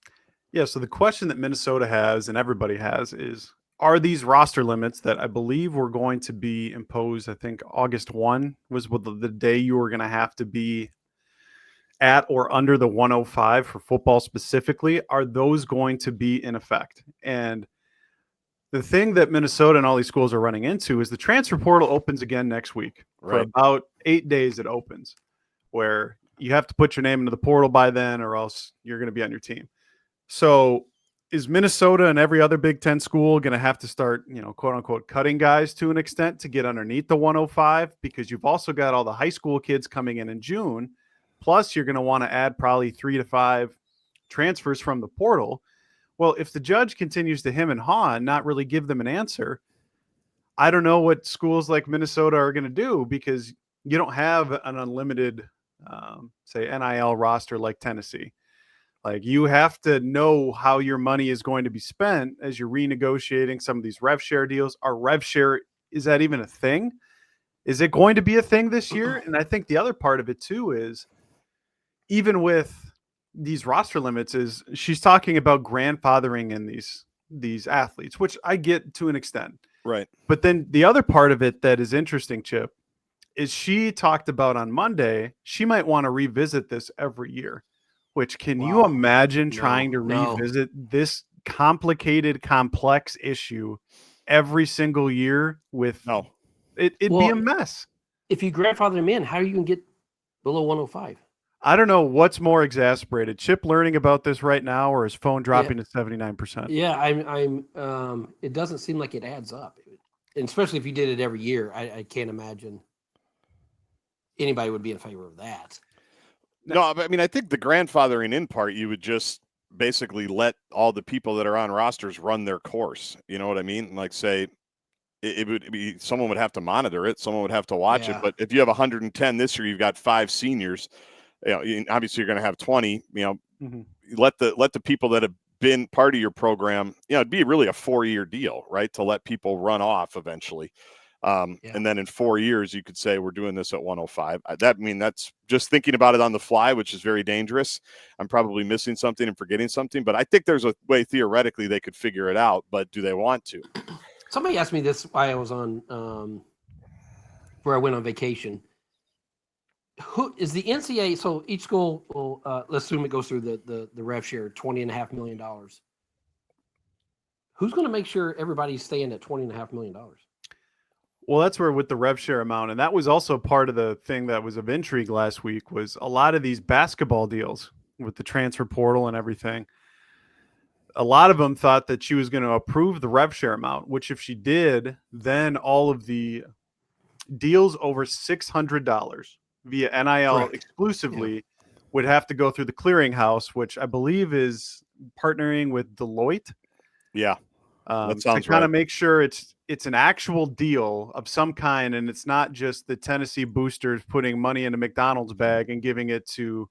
Yeah. So the question that Minnesota has and everybody has is, are these roster limits that I believe were going to be imposed? I think August 1 was the day you were going to have to be at or under the 105 for football specifically. Are those going to be in effect? And the thing that Minnesota and all these schools are running into is the transfer portal opens again next week. Right. For about 8 days it opens, where you have to put your name into the portal by then or else you're going to be on your team. So is Minnesota and every other Big Ten school going to have to start, quote unquote, cutting guys to an extent to get underneath the 105? Because you've also got all the high school kids coming in June. Plus you're going to want to add probably 3 to 5 transfers from the portal. Well, if the judge continues to hem and haw and not really give them an answer, I don't know what schools like Minnesota are going to do, because you don't have an unlimited, say, NIL roster like Tennessee. Like, you have to know how your money is going to be spent as you're renegotiating some of these rev share deals. Are rev share, is that even a thing? Is it going to be a thing this year? And I think the other part of it too is, even with these roster limits, is she's talking about grandfathering in these athletes, which I get to an extent. Right. But then the other part of it that is interesting, Chip, is she talked about on Monday, she might want to revisit this every year, which can you imagine trying to revisit this complicated, complex issue every single year with it'd be a mess. If you grandfather them in, how are you going to get below 105? I don't know what's more exasperated, Chip learning about this right now or his phone dropping to 79%. Yeah, I'm it doesn't seem like it adds up. And especially if you did it every year, I can't imagine anybody would be in favor of that. No, I mean, I think the grandfathering in part, you would just basically let all the people that are on rosters run their course. You know what I mean? Like, say, it would be, someone would have to monitor it, someone would have to watch it. But if you have 110 this year, you've got 5 seniors. Obviously you're going to have 20. Let the people that have been part of your program. It'd be really a 4-year deal, right? To let people run off eventually. And then in 4 years, you could say we're doing this at 105. That's just thinking about it on the fly, which is very dangerous. I'm probably missing something and forgetting something, but I think there's a way theoretically they could figure it out. But do they want to? Somebody asked me this while I was on where I went on vacation. Who is the NCAA? So each school will let's assume it goes through the rev share, $20.5 million. Who's going to make sure everybody's staying at $20.5 million? Well, that's where with the rev share amount, and that was also part of the thing that was of intrigue last week, was a lot of these basketball deals with the transfer portal and everything. A lot of them thought that she was going to approve the rev share amount, which if she did, then all of the deals over $600 via NIL exclusively would have to go through the clearinghouse, which I believe is partnering with Deloitte. Yeah. That to sounds kind right. of make sure it's an actual deal of some kind, and it's not just the Tennessee boosters putting money in a McDonald's bag and giving it to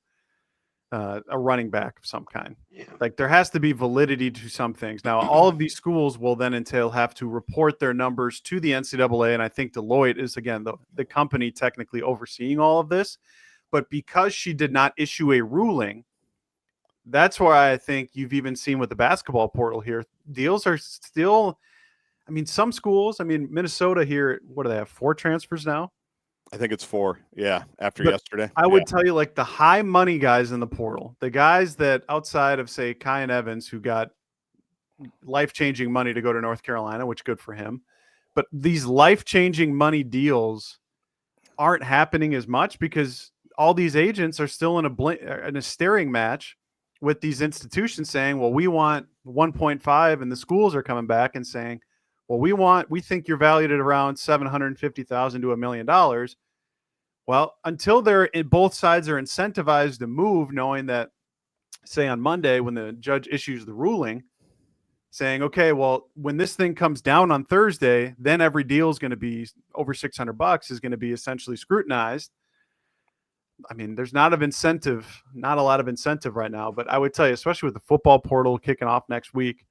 a running back of some kind. Yeah. Like there has to be validity to some things. Now, all of these schools will then have to report their numbers to the NCAA, and I think Deloitte is again the company technically overseeing all of this. But because she did not issue a ruling, that's why I think you've even seen with the basketball portal here, deals are still. I mean, some schools. I mean, Minnesota here. What do they have? 4 transfers now. I think it's 4. Yeah, after But yesterday. I would tell you, like the high money guys in the portal, the guys that outside of say Kyan Evans, who got life-changing money to go to North Carolina, which good for him. But these life-changing money deals aren't happening as much because all these agents are still in a staring match with these institutions saying, well, we want 1.5, and the schools are coming back and saying, well, we think you're valued at around $750,000 to $1 million. Well, until both sides are incentivized to move, knowing that, say on Monday when the judge issues the ruling, saying, okay, well, when this thing comes down on Thursday, then every deal is going to be over $600 is going to be essentially scrutinized. I mean, there's not a lot of incentive right now, but I would tell you, especially with the football portal kicking off next week,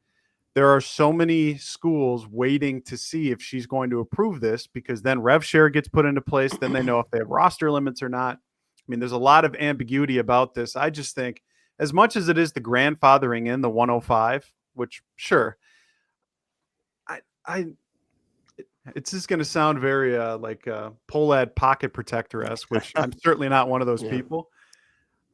there are so many schools waiting to see if she's going to approve this, because then rev share gets put into place. Then they know if they have roster limits or not. I mean, there's a lot of ambiguity about this. I just think as much as it is the grandfathering in the 105, which sure, it's just going to sound very like Polad pocket protector-esque, which I'm certainly not one of those people.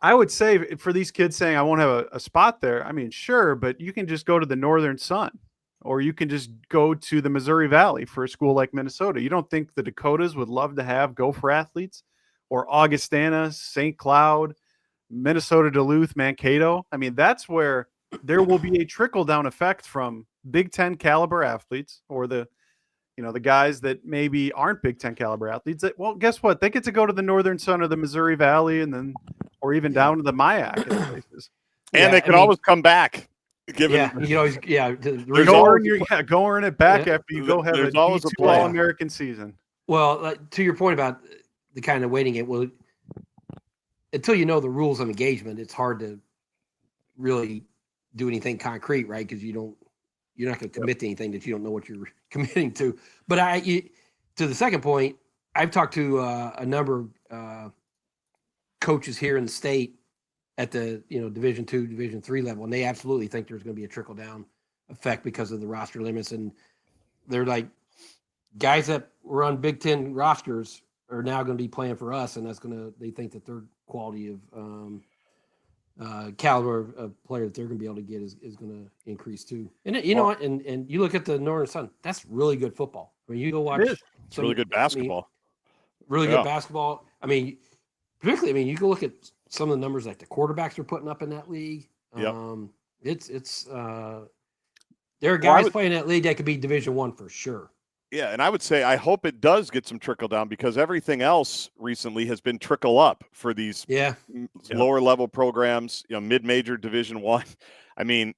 I would say for these kids saying I won't have a spot there, I mean, sure, but you can just go to the Northern Sun, or you can just go to the Missouri Valley for a school like Minnesota. You don't think the Dakotas would love to have Gopher athletes, or Augustana, St. Cloud, Minnesota, Duluth, Mankato? I mean, that's where there will be a trickle-down effect from Big Ten caliber athletes, or the guys that maybe aren't Big Ten caliber athletes. Well, guess what? They get to go to the Northern Sun or the Missouri Valley, and then, or even down to the MIAC and places. And they can always come back. Go earn it back after you go have a D2 All-American season. Well, to your point about the kind of waiting it, well, until you know the rules of engagement, it's hard to really do anything concrete, right? Because you're not going to commit to anything that you don't know what you're committing to. But to the second point, I've talked to a number of coaches here in the state at the Division II, Division III level, and they absolutely think there's going to be a trickle down effect because of the roster limits. And they're like, guys that were on Big Ten rosters are now going to be playing for us, and they think that their quality of caliber of player that they're going to be able to get is going to increase too. And and you look at the Northern Sun, that's really good football. I mean, you go watch it's really good basketball. Good basketball. I mean, particularly, you go look at some of the numbers like the quarterbacks are putting up in that league. Yep. There are guys playing that league that could be Division I for sure. Yeah, and I would say I hope it does get some trickle down, because everything else recently has been trickle up for these lower level programs, mid-major Division I. I mean,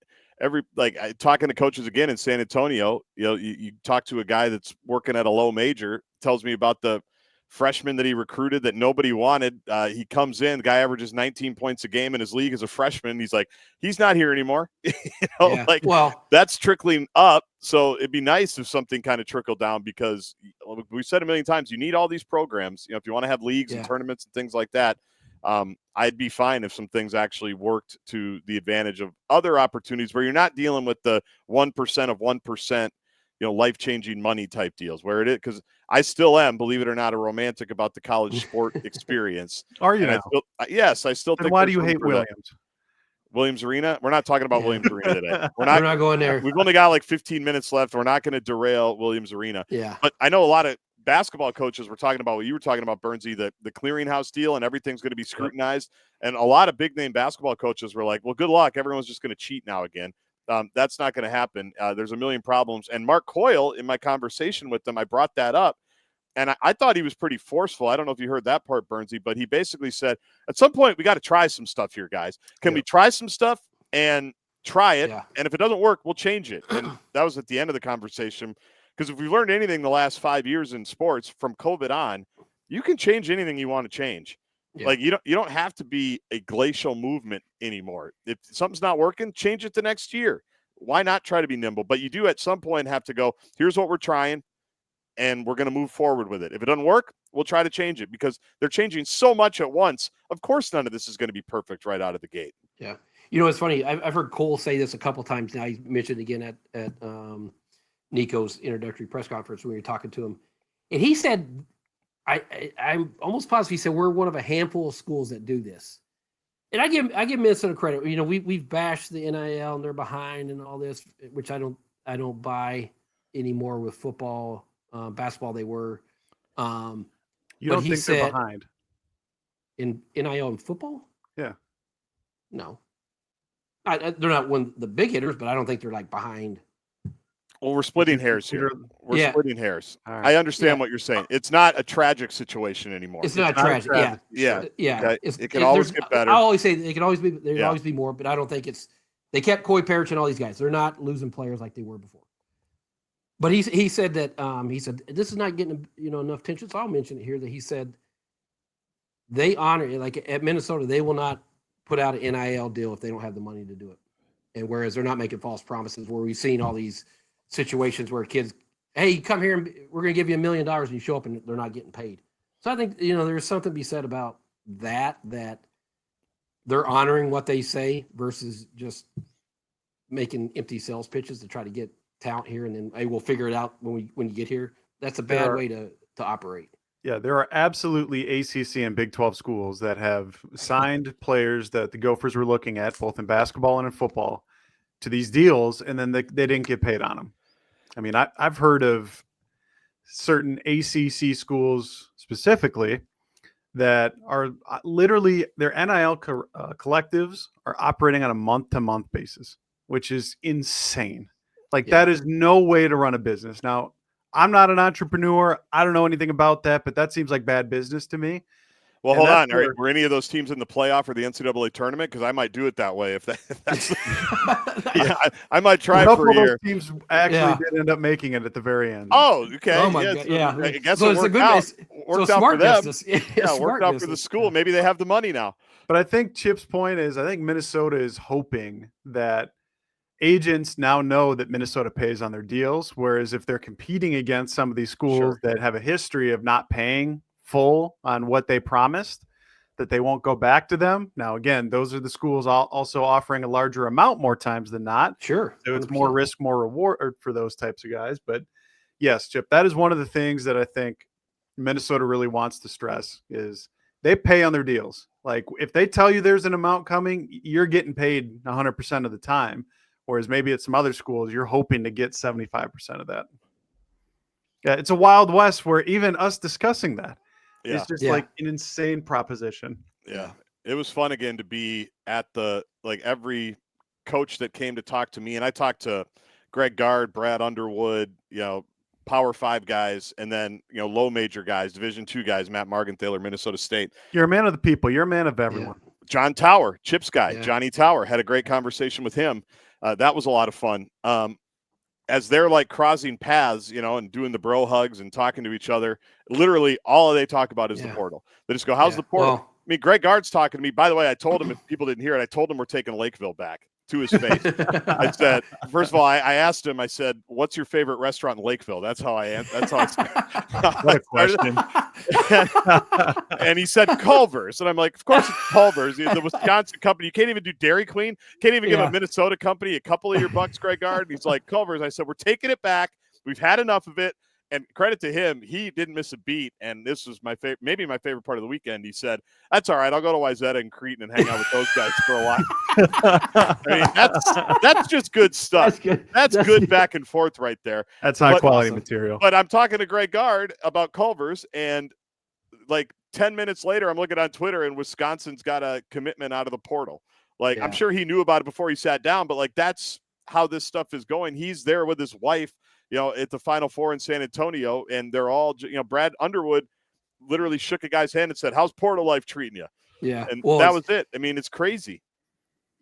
talking to coaches again in San Antonio, you talk to a guy that's working at a low major, tells me about the freshman that he recruited that nobody wanted. He comes in, the guy averages 19 points a game in his league as a freshman. He's like, he's not here anymore. That's trickling up. So it'd be nice if something kind of trickled down, because we've said a million times, you need all these programs. If you want to have leagues and tournaments and things like that, I'd be fine if some things actually worked to the advantage of other opportunities where you're not dealing with the 1% of 1%, life-changing money type deals, where it is, because I still am, believe it or not, a romantic about the college sport experience. Are you? Yes, I still think. Why do you hate Williams Arena? We're not talking about Williams Arena today. We're not going there. We've only got like 15 minutes left. We're not going to derail Williams Arena. Yeah. But I know a lot of basketball coaches were talking about what you were talking about, Burnsie, the clearinghouse deal, and everything's going to be scrutinized. And a lot of big name basketball coaches were like, well, good luck. Everyone's just going to cheat now again. That's not going to happen. There's a million problems. And Mark Coyle, in my conversation with them, I brought that up. And I thought he was pretty forceful. I don't know if you heard that part, Burnsie, but he basically said, at some point, we got to try some stuff here, guys. Can we try some stuff? And try it. Yeah. And if it doesn't work, we'll change it. And that was at the end of the conversation. Because if we've learned anything the last 5 years in sports from COVID on, you can change anything you want to change. Yeah. Like you don't have to be a glacial movement anymore. If something's not working, change it the next year. Why not try to be nimble? But you do at some point have to go, here's what we're trying, and we're going to move forward with it. If it doesn't work, we'll try to change it, because they're changing so much at once. Of course, none of this is going to be perfect right out of the gate. Yeah. You know, it's funny. I've heard Cole say this a couple of times now. He mentioned it again at Nico's introductory press conference when we were talking to him. And he said, I'm almost positive he said, we're one of a handful of schools that do this. And I give Minnesota credit. You know, we've bashed the NIL and they're behind and all this, which I don't buy anymore with football, basketball. They were. You don't think they're behind in NIL and football? Yeah. No. They're not one of the big hitters, but I don't think they're like behind. Well, we're splitting hairs here. We're splitting hairs. Right. I understand what you're saying. It's not a tragic situation anymore. It's not tragic. Yeah. Okay. It can always get better. I always say it can always be. There's always be more, but I don't think it's. They kept Koi Perich and all these guys. They're not losing players like they were before. But he said that this is not getting enough attention. So I'll mention it here that he said they honor it. Like at Minnesota, they will not put out an NIL deal if they don't have the money to do it. And whereas they're not making false promises, where we've seen all these situations where kids, hey, you come here and we're going to give you $1 million, and you show up and they're not getting paid. So I think, there's something to be said about that they're honoring what they say versus just making empty sales pitches to try to get talent here. And then, hey, we'll figure it out when you get here. That's a bad way to operate. Yeah, there are absolutely ACC and Big 12 schools that have signed players that the Gophers were looking at, both in basketball and in football, to these deals, and then they didn't get paid on them. I mean, I've heard of certain ACC schools specifically that are literally their NIL collectives are operating on a month-to-month basis, which is insane. Like that is no way to run a business. Now, I'm not an entrepreneur. I don't know anything about that, but that seems like bad business to me. Well, hold on. Were any of those teams in the playoff or the NCAA tournament? Because I might do it that way. If that's I might try for a year. Those teams actually did end up making it at the very end. Oh, okay. Oh my God. Yeah. I guess so. It worked out. Worked out for them. Yeah, worked out for the school. Maybe they have the money now. But I think Chip's point is, I think Minnesota is hoping that agents now know that Minnesota pays on their deals, whereas if they're competing against some of these schools that have a history of not paying full on what they promised, that they won't go back to them. Now, again, those are the schools also offering a larger amount more times than not. Sure. So it's more risk, more reward for those types of guys. But yes, Chip, that is one of the things that I think Minnesota really wants to stress is they pay on their deals. Like if they tell you there's an amount coming, you're getting paid 100% of the time. Whereas maybe at some other schools, you're hoping to get 75% of that. Yeah, it's a Wild West where even us discussing that is just like an insane proposition. Yeah. It was fun again to be at every coach that came to talk to me. And I talked to Greg Gaard, Brad Underwood, Power 5 guys, and then, low major guys, Division II guys, Matt Margenthaler, Minnesota State. You're a man of the people. You're a man of everyone. Yeah. John Tower, Chips guy, Johnny Tower, had a great conversation with him. That was a lot of fun. As they're like crossing paths, and doing the bro hugs and talking to each other, literally all they talk about is the portal. They just go, how's the portal? Well, I mean, Greg Gaard's talking to me. By the way, I told him, if people didn't hear it, I told him we're taking Lakeville back to his face. I said, first of all, I asked him, I said, what's your favorite restaurant in Lakeville? That's how I am. That's how I said. What a question. And he said Culver's. And I'm like, of course it's Culver's. The Wisconsin company. You can't even do Dairy Queen. Can't even give a Minnesota company a couple of your bucks, Greg Gaard. And he's like, Culver's. I said, we're taking it back. We've had enough of it. And credit to him, he didn't miss a beat. And this was maybe my favorite part of the weekend. He said, that's all right. I'll go to Wayzata and Cretin and hang out with those guys for a while. I mean, that's just good stuff. That's good back and forth right there. That's high quality material. But I'm talking to Greg Gaard about Culver's, and like 10 minutes later, I'm looking on Twitter, and Wisconsin's got a commitment out of the portal. Like, I'm sure he knew about it before he sat down, but like that's how this stuff is going. He's there with his wife, at the Final Four in San Antonio, and they're all, Brad Underwood literally shook a guy's hand and said, how's portal life treating you? Yeah. And that was it. I mean, it's crazy.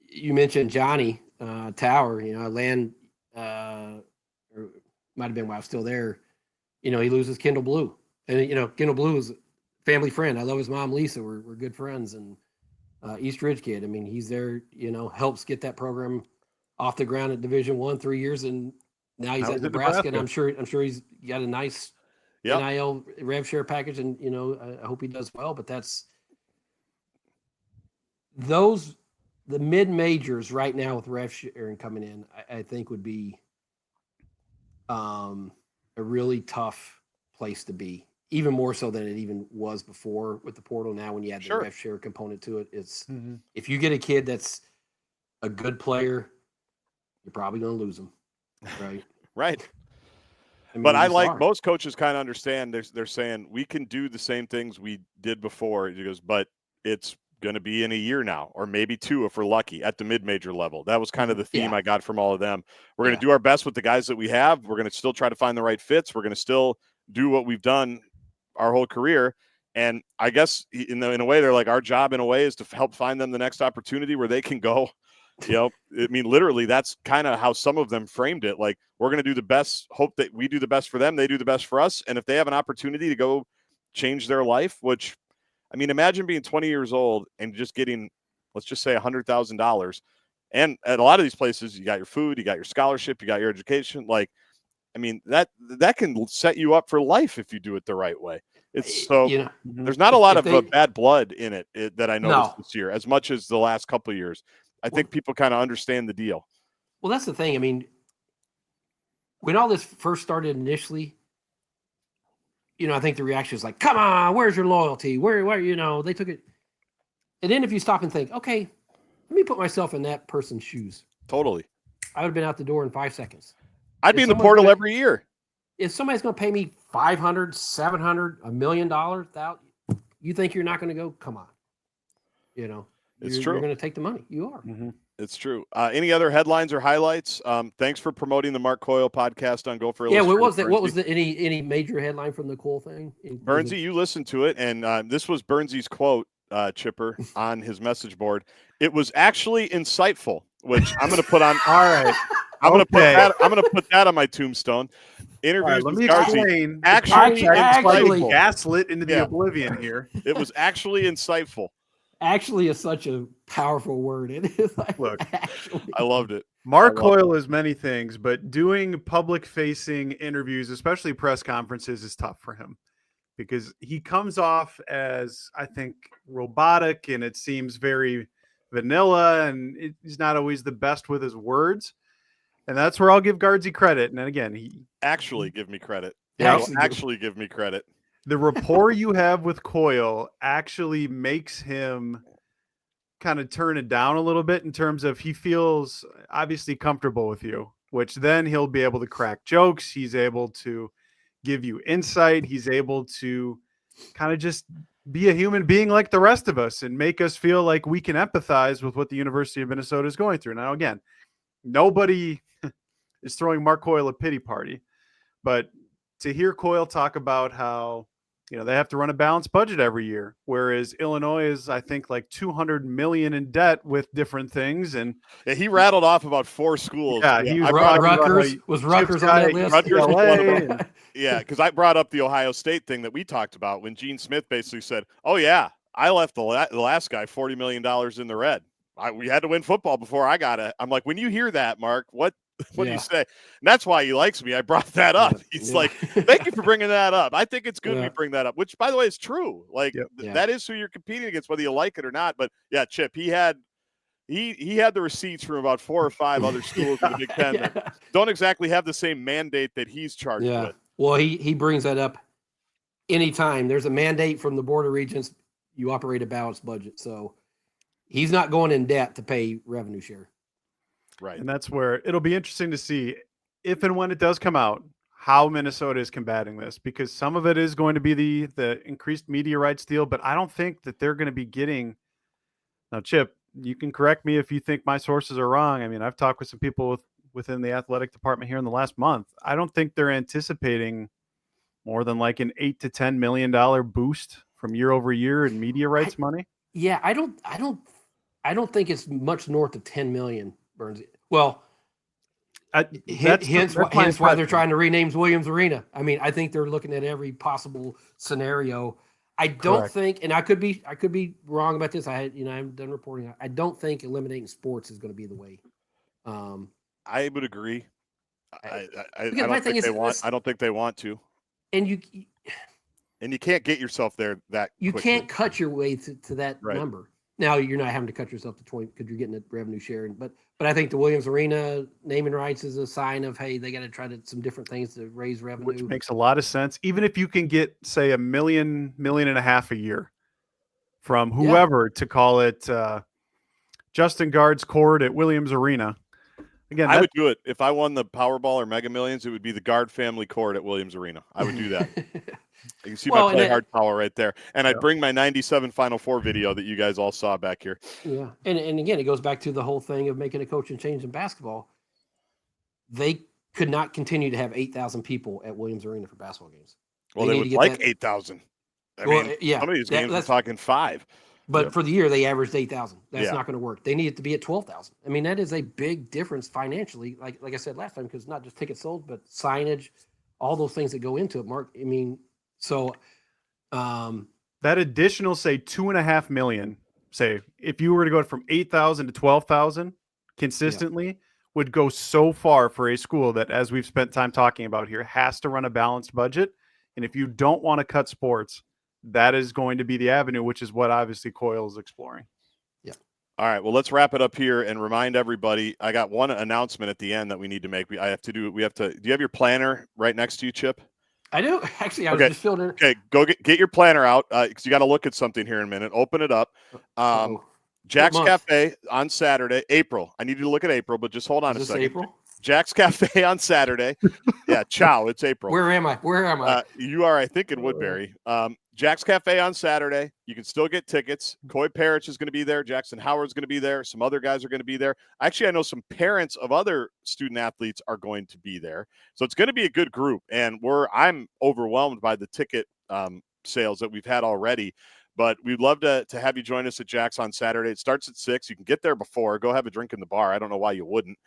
You mentioned Johnny. tower. I land, or might have been while I was still there. He loses Kendall Blue, and Kendall Blue is a family friend. I love his mom, Lisa. We're good friends, and East Ridge kid. I mean, he's there. Helps get that program off the ground at Division I 3 years, and now he's at Nebraska, and I'm sure he's got a nice NIL rev share package, and I hope he does well. But that's the mid majors right now with rev sharing coming in. I think would be a really tough place to be, even more so than it even was before with the portal. Now, when you add the rev share component to it, it's if you get a kid that's a good player, you're probably going to lose them, right? Right. But I like most coaches kind of understand. They're saying we can do the same things we did before. He goes, but it's going to be in a year now, or maybe 2 if we're lucky at the mid-major level. That was kind of the theme I got from all of them. We're going to do our best with the guys that we have. We're going to still try to find the right fits. We're going to still do what we've done our whole career. And I guess in a way, they're like, our job in a way is to help find them the next opportunity where they can go. I mean, literally, that's kind of how some of them framed it. Like, we're going to do the best, hope that we do the best for them. They do the best for us. And if they have an opportunity to go change their life, which, I mean, imagine being 20 years old and just getting, let's just say $100,000. And at a lot of these places, you got your food, you got your scholarship, you got your education. Like, I mean, that can set you up for life if you do it the right way. It's so there's not a lot of bad blood in it that I noticed this year, as much as the last couple of years. I think people kind of understand the deal. Well, that's the thing. I mean, when all this first started initially, I think the reaction was like, come on, where's your loyalty? Where, they took it. And then if you stop and think, okay, let me put myself in that person's shoes. Totally. I would have been out the door in 5 seconds. I'd be in the portal every year. If somebody's going to pay me $500, $700, $1 million, you think you're not going to go? Come on. It's true. You're going to take the money. You are. Mm-hmm. It's true. Any other headlines or highlights? Thanks for promoting the Mark Coyle podcast on Gopher. Yeah, what was that? What was any major headline from the Coyle thing? Burnsie, you listened to it, and this was Burnsie's quote, Chipper, on his message board. It was actually insightful, which I'm going to put on. All right. I'm going to put that on my tombstone. Interviews with Gaardsy. Actually gaslit into the oblivion here. It was actually insightful. Actually is such a powerful word. It is like, look, I loved it. Mark Coyle is many things, but doing public-facing interviews, especially press conferences, is tough for him because he comes off as, I think, robotic, and it seems very vanilla, and he's not always the best with his words. And that's where I'll give Gaardsy credit. And again, he actually give me credit. Actually give me credit. The rapport you have with Coyle actually makes him kind of turn it down a little bit in terms of he feels obviously comfortable with you, which then he'll be able to crack jokes. He's able to give you insight. He's able to kind of just be a human being like the rest of us and make us feel like we can empathize with what the University of Minnesota is going through. Now, again, nobody is throwing Mark Coyle a pity party, but to hear Coyle talk about how, they have to run a balanced budget every year, whereas Illinois is, I think, like $200 million in debt with different things. And he rattled off about 4 schools. Yeah, he was Rutgers. Was Rutgers on that list? Rutgers was one of them. Yeah, because I brought up the Ohio State thing that we talked about when Gene Smith basically said, "Oh yeah, I left the last guy $40 million in the red. We had to win football before I got it." I'm like, when you hear that, Mark, what do you say? And that's why he likes me. I brought that up. He's like, thank you for bringing that up. I think it's good we bring that up, which, by the way, is true. Like, that is who you're competing against, whether you like it or not. But, yeah, Chip, he had the receipts from about 4 or 5 other schools in the Big Ten that don't exactly have the same mandate that he's charged with. Well, he brings that up anytime. There's a mandate from the Board of Regents. You operate a balanced budget. So he's not going in debt to pay revenue share. Right. And that's where it'll be interesting to see if and when it does come out, how Minnesota is combating this, because some of it is going to be the increased media rights deal, but I don't think that they're going to be getting. Now, Chip, you can correct me if you think my sources are wrong. I mean, I've talked with some people within the athletic department here in the last month. I don't think they're anticipating more than like an $8 to $10 million boost from year over year in media rights money. Yeah, I don't think it's much north of 10 million. Burns. Well, hence why they're trying to rename Williams Arena. I mean, I think they're looking at every possible scenario. I don't think, and I could be wrong about this. I haven't done reporting. I don't think eliminating sports is going to be the way. I would agree. I don't think they want to. And you can't get yourself there that you quickly. Can't cut your way to that number. Now you're not having to cut yourself to 20 because you're getting a revenue share. But I think the Williams Arena naming rights is a sign of, hey, they got to try some different things to raise revenue. Which makes a lot of sense. Even if you can get, say, $1 million, $1.5 million a year from whoever to call it Justin Gaard's court at Williams Arena. Again, I would do it. If I won the Powerball or Mega Millions, it would be the Gaard family court at Williams Arena. I would do that. You can see my play hard power right there. And I'd bring my 97 Final Four video that you guys all saw back here. Yeah. And again, it goes back to the whole thing of making a coaching change in basketball. They could not continue to have 8,000 people at Williams Arena for basketball games. Well, they would like 8,000. I mean, some of these games are talking 5. But for the year, they averaged 8,000. That's not going to work. They need it to be at 12,000. I mean, that is a big difference financially. Like I said last time, because not just tickets sold, but signage, all those things that go into it. Mark, I mean, so that additional, say, $2.5 million, say, if you were to go from 8,000 to 12,000 consistently, would go so far for a school that, as we've spent time talking about here, has to run a balanced budget. And if you don't want to cut sports, that is going to be the avenue, which is what obviously Coyle is exploring. Yeah. All right. Well, let's wrap it up here and remind everybody. I got one announcement at the end that we need to make. Do you have your planner right next to you, Chip? I do. Actually, I was just filling in. Okay. Go get your planner out. Cause you got to look at something here in a minute. Open it up. Jax Cafe on Saturday, April. I need you to look at April, but just hold on a second. April? Jax Cafe on Saturday. Yeah. Ciao. It's April. Where am I? You are, I think, in Woodbury. Jax Cafe on Saturday. You can still get tickets. Koi Perich is going to be there. Jaxon Howard's going to be there. Some other guys are going to be there. Actually, I know some parents of other student athletes are going to be there. So it's going to be a good group. And I'm overwhelmed by the ticket sales that we've had already. But we'd love to have you join us at Jax on Saturday. It starts at 6. You can get there before. Go have a drink in the bar. I don't know why you wouldn't.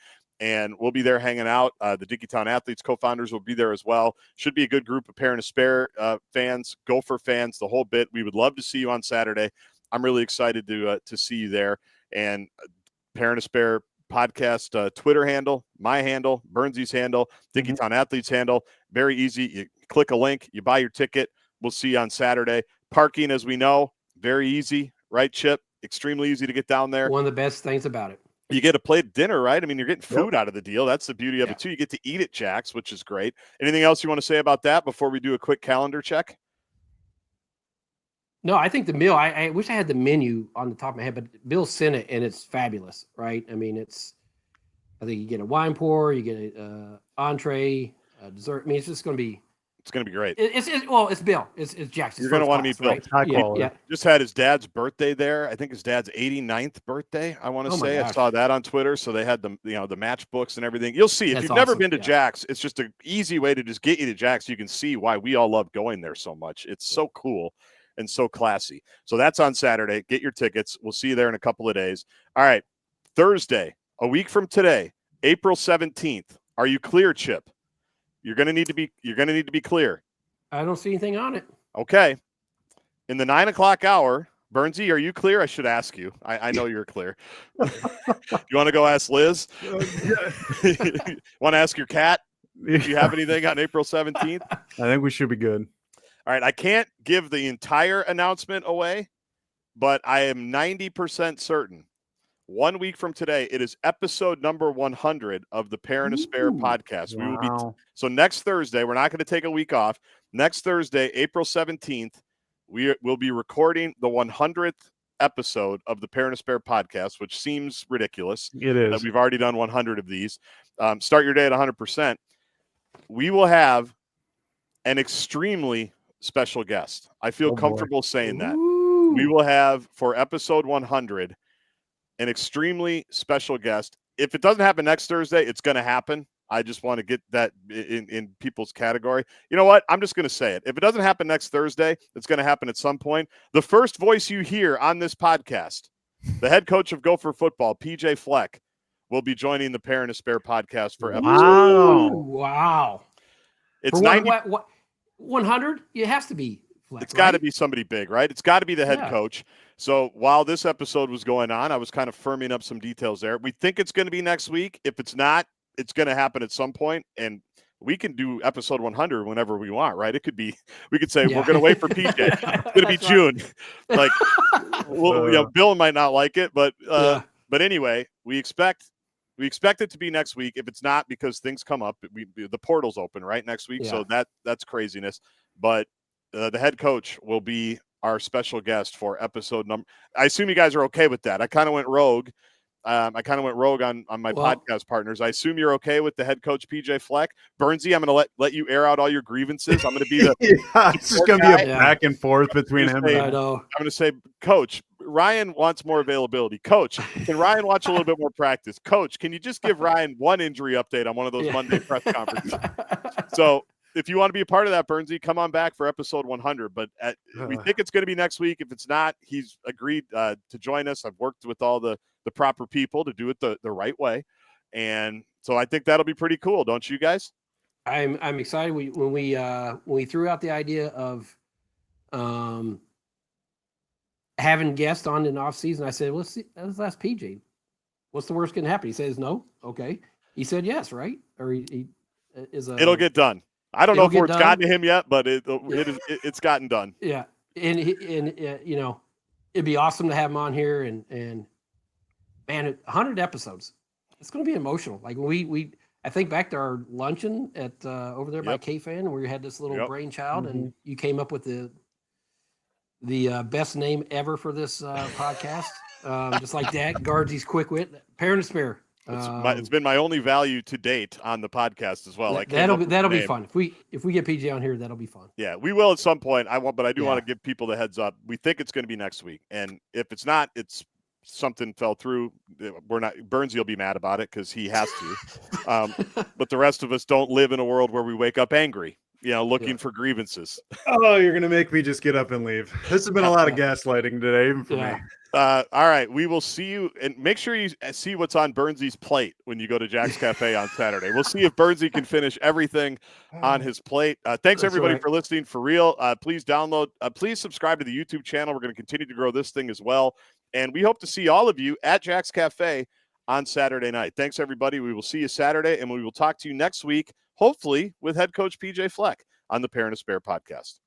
And we'll be there hanging out. The Dickeytown Athletes co-founders will be there as well. Should be a good group of Parent Aspire fans, Gopher fans, the whole bit. We would love to see you on Saturday. I'm really excited to see you there. And Parent Aspire podcast Twitter handle, my handle, Burnsie's handle, Dickeytown Athletes handle. Very easy. You click a link, you buy your ticket. We'll see you on Saturday. Parking, as we know, very easy, right, Chip? Extremely easy to get down there. One of the best things about it. You get a plate of dinner, right? I mean, you're getting food out of the deal. That's the beauty of it, too. You get to eat at Jax, which is great. Anything else you want to say about that before we do a quick calendar check? No, I think the meal, I wish I had the menu on the top of my head, but Bill sent it, and it's fabulous, right? I mean, I think you get a wine pour, you get an entree, a dessert. I mean, it's just going to be. It's going to be great. It's Bill. It's Jax. You're going to want to meet Bill. Right? High quality. Yeah. Just had his dad's birthday there. I think his dad's 89th birthday, I want to say. I saw that on Twitter. So they had the matchbooks and everything. You'll see. If you've never been to Jax, it's just an easy way to just get you to Jax. You can see why we all love going there so much. It's so cool and so classy. So that's on Saturday. Get your tickets. We'll see you there in a couple of days. All right. Thursday, a week from today, April 17th. Are you clear, Chip? You're going to need to be clear. I don't see anything on it. Okay. In the 9 o'clock hour, Burnsie, are you clear? I should ask you. I know you're clear. You want to go ask Liz? Want to ask your cat? Do you have anything on April 17th? I think we should be good. All right. I can't give the entire announcement away, but I am 90% certain 1 week from today, it is episode number 100 of the Parent Aspire podcast. Wow. We will be so next Thursday. We're not going to take a week off. Next Thursday, April 17th, we will be recording the 100th episode of the Parent Aspire podcast, which seems ridiculous. It is. We've already done 100 of these. Start your day at 100%. We will have an extremely special guest. I feel comfortable saying that. We will have, for episode 100, an extremely special guest. If it doesn't happen next Thursday, it's going to happen. I just want to get that in people's category. You know what? I'm just going to say it. If it doesn't happen next Thursday, it's going to happen at some point. The first voice you hear on this podcast, the head coach of Gopher football, PJ Fleck, will be joining the Pair and a Spare podcast for episode. Wow. It's for 90. What 100? It has to be Fleck, It's got to right? be somebody big, right? It's got to be the head coach. So while this episode was going on, I was kind of firming up some details there. We think it's going to be next week. If it's not, it's going to happen at some point, and we can do episode 100 whenever we want, right? It could be, we could say, we're going to wait for PJ. It's going to be June. Like, Bill might not like it, but anyway, we expect it to be next week. If it's not, because things come up, the portal's open, right, next week. So that's craziness. But the head coach will be our special guest for episode number. I assume you guys are okay with that. I kind of went rogue. On my podcast partners. I assume you're okay with the head coach, PJ Fleck. Burnsie, I'm going to let you air out all your grievances. I'm going to be the it's just going to be a back and forth between him and I know. I'm going to say, Coach, Ryan wants more availability. Coach, can Ryan watch a little bit more practice? Coach, can you just give Ryan one injury update on one of those Monday press conferences? So if you want to be a part of that, Burnsie, come on back for episode 100. But we think it's going to be next week. If it's not, he's agreed to join us. I've worked with all the proper people to do it the right way. And so I think that'll be pretty cool. Don't you guys? I'm excited. When we threw out the idea of having guests on in off season, I said, let's ask PJ. What's the worst can happen? He says no. Okay. He said yes, right? Or he is it'll get done. I don't know if it's gotten to him yet, but it's gotten done. Yeah. And it'd be awesome to have him on here and man, 100 episodes. It's going to be emotional. Like I think back to our luncheon at over there by K-Fan, where we had this little brainchild, and you came up with the best name ever for this podcast. Just like that, Gaardsy's Quick Wit, Pair and a Spare. It's been my only value to date on the podcast as well. That'll be fun. If we get PJ on here, that'll be fun. Yeah, we will at some point. But I do want to give people the heads up. We think it's going to be next week, and if it's not, it's something fell through. We're not. Burnsie will be mad about it because he has to. But the rest of us don't live in a world where we wake up angry, looking for grievances. Oh, you're gonna make me just get up and leave. This has been a lot of gaslighting today, even for me. All right, we will see you, and make sure you see what's on Burnsie's plate when you go to Jax Cafe on Saturday. We'll see if Burnsie can finish everything on his plate. Thanks everybody for listening. For real, please download. Please subscribe to the YouTube channel. We're going to continue to grow this thing as well, and we hope to see all of you at Jax Cafe on Saturday night. Thanks everybody. We will see you Saturday, and we will talk to you next week, hopefully with head coach PJ Fleck on the Pair and a Spare podcast.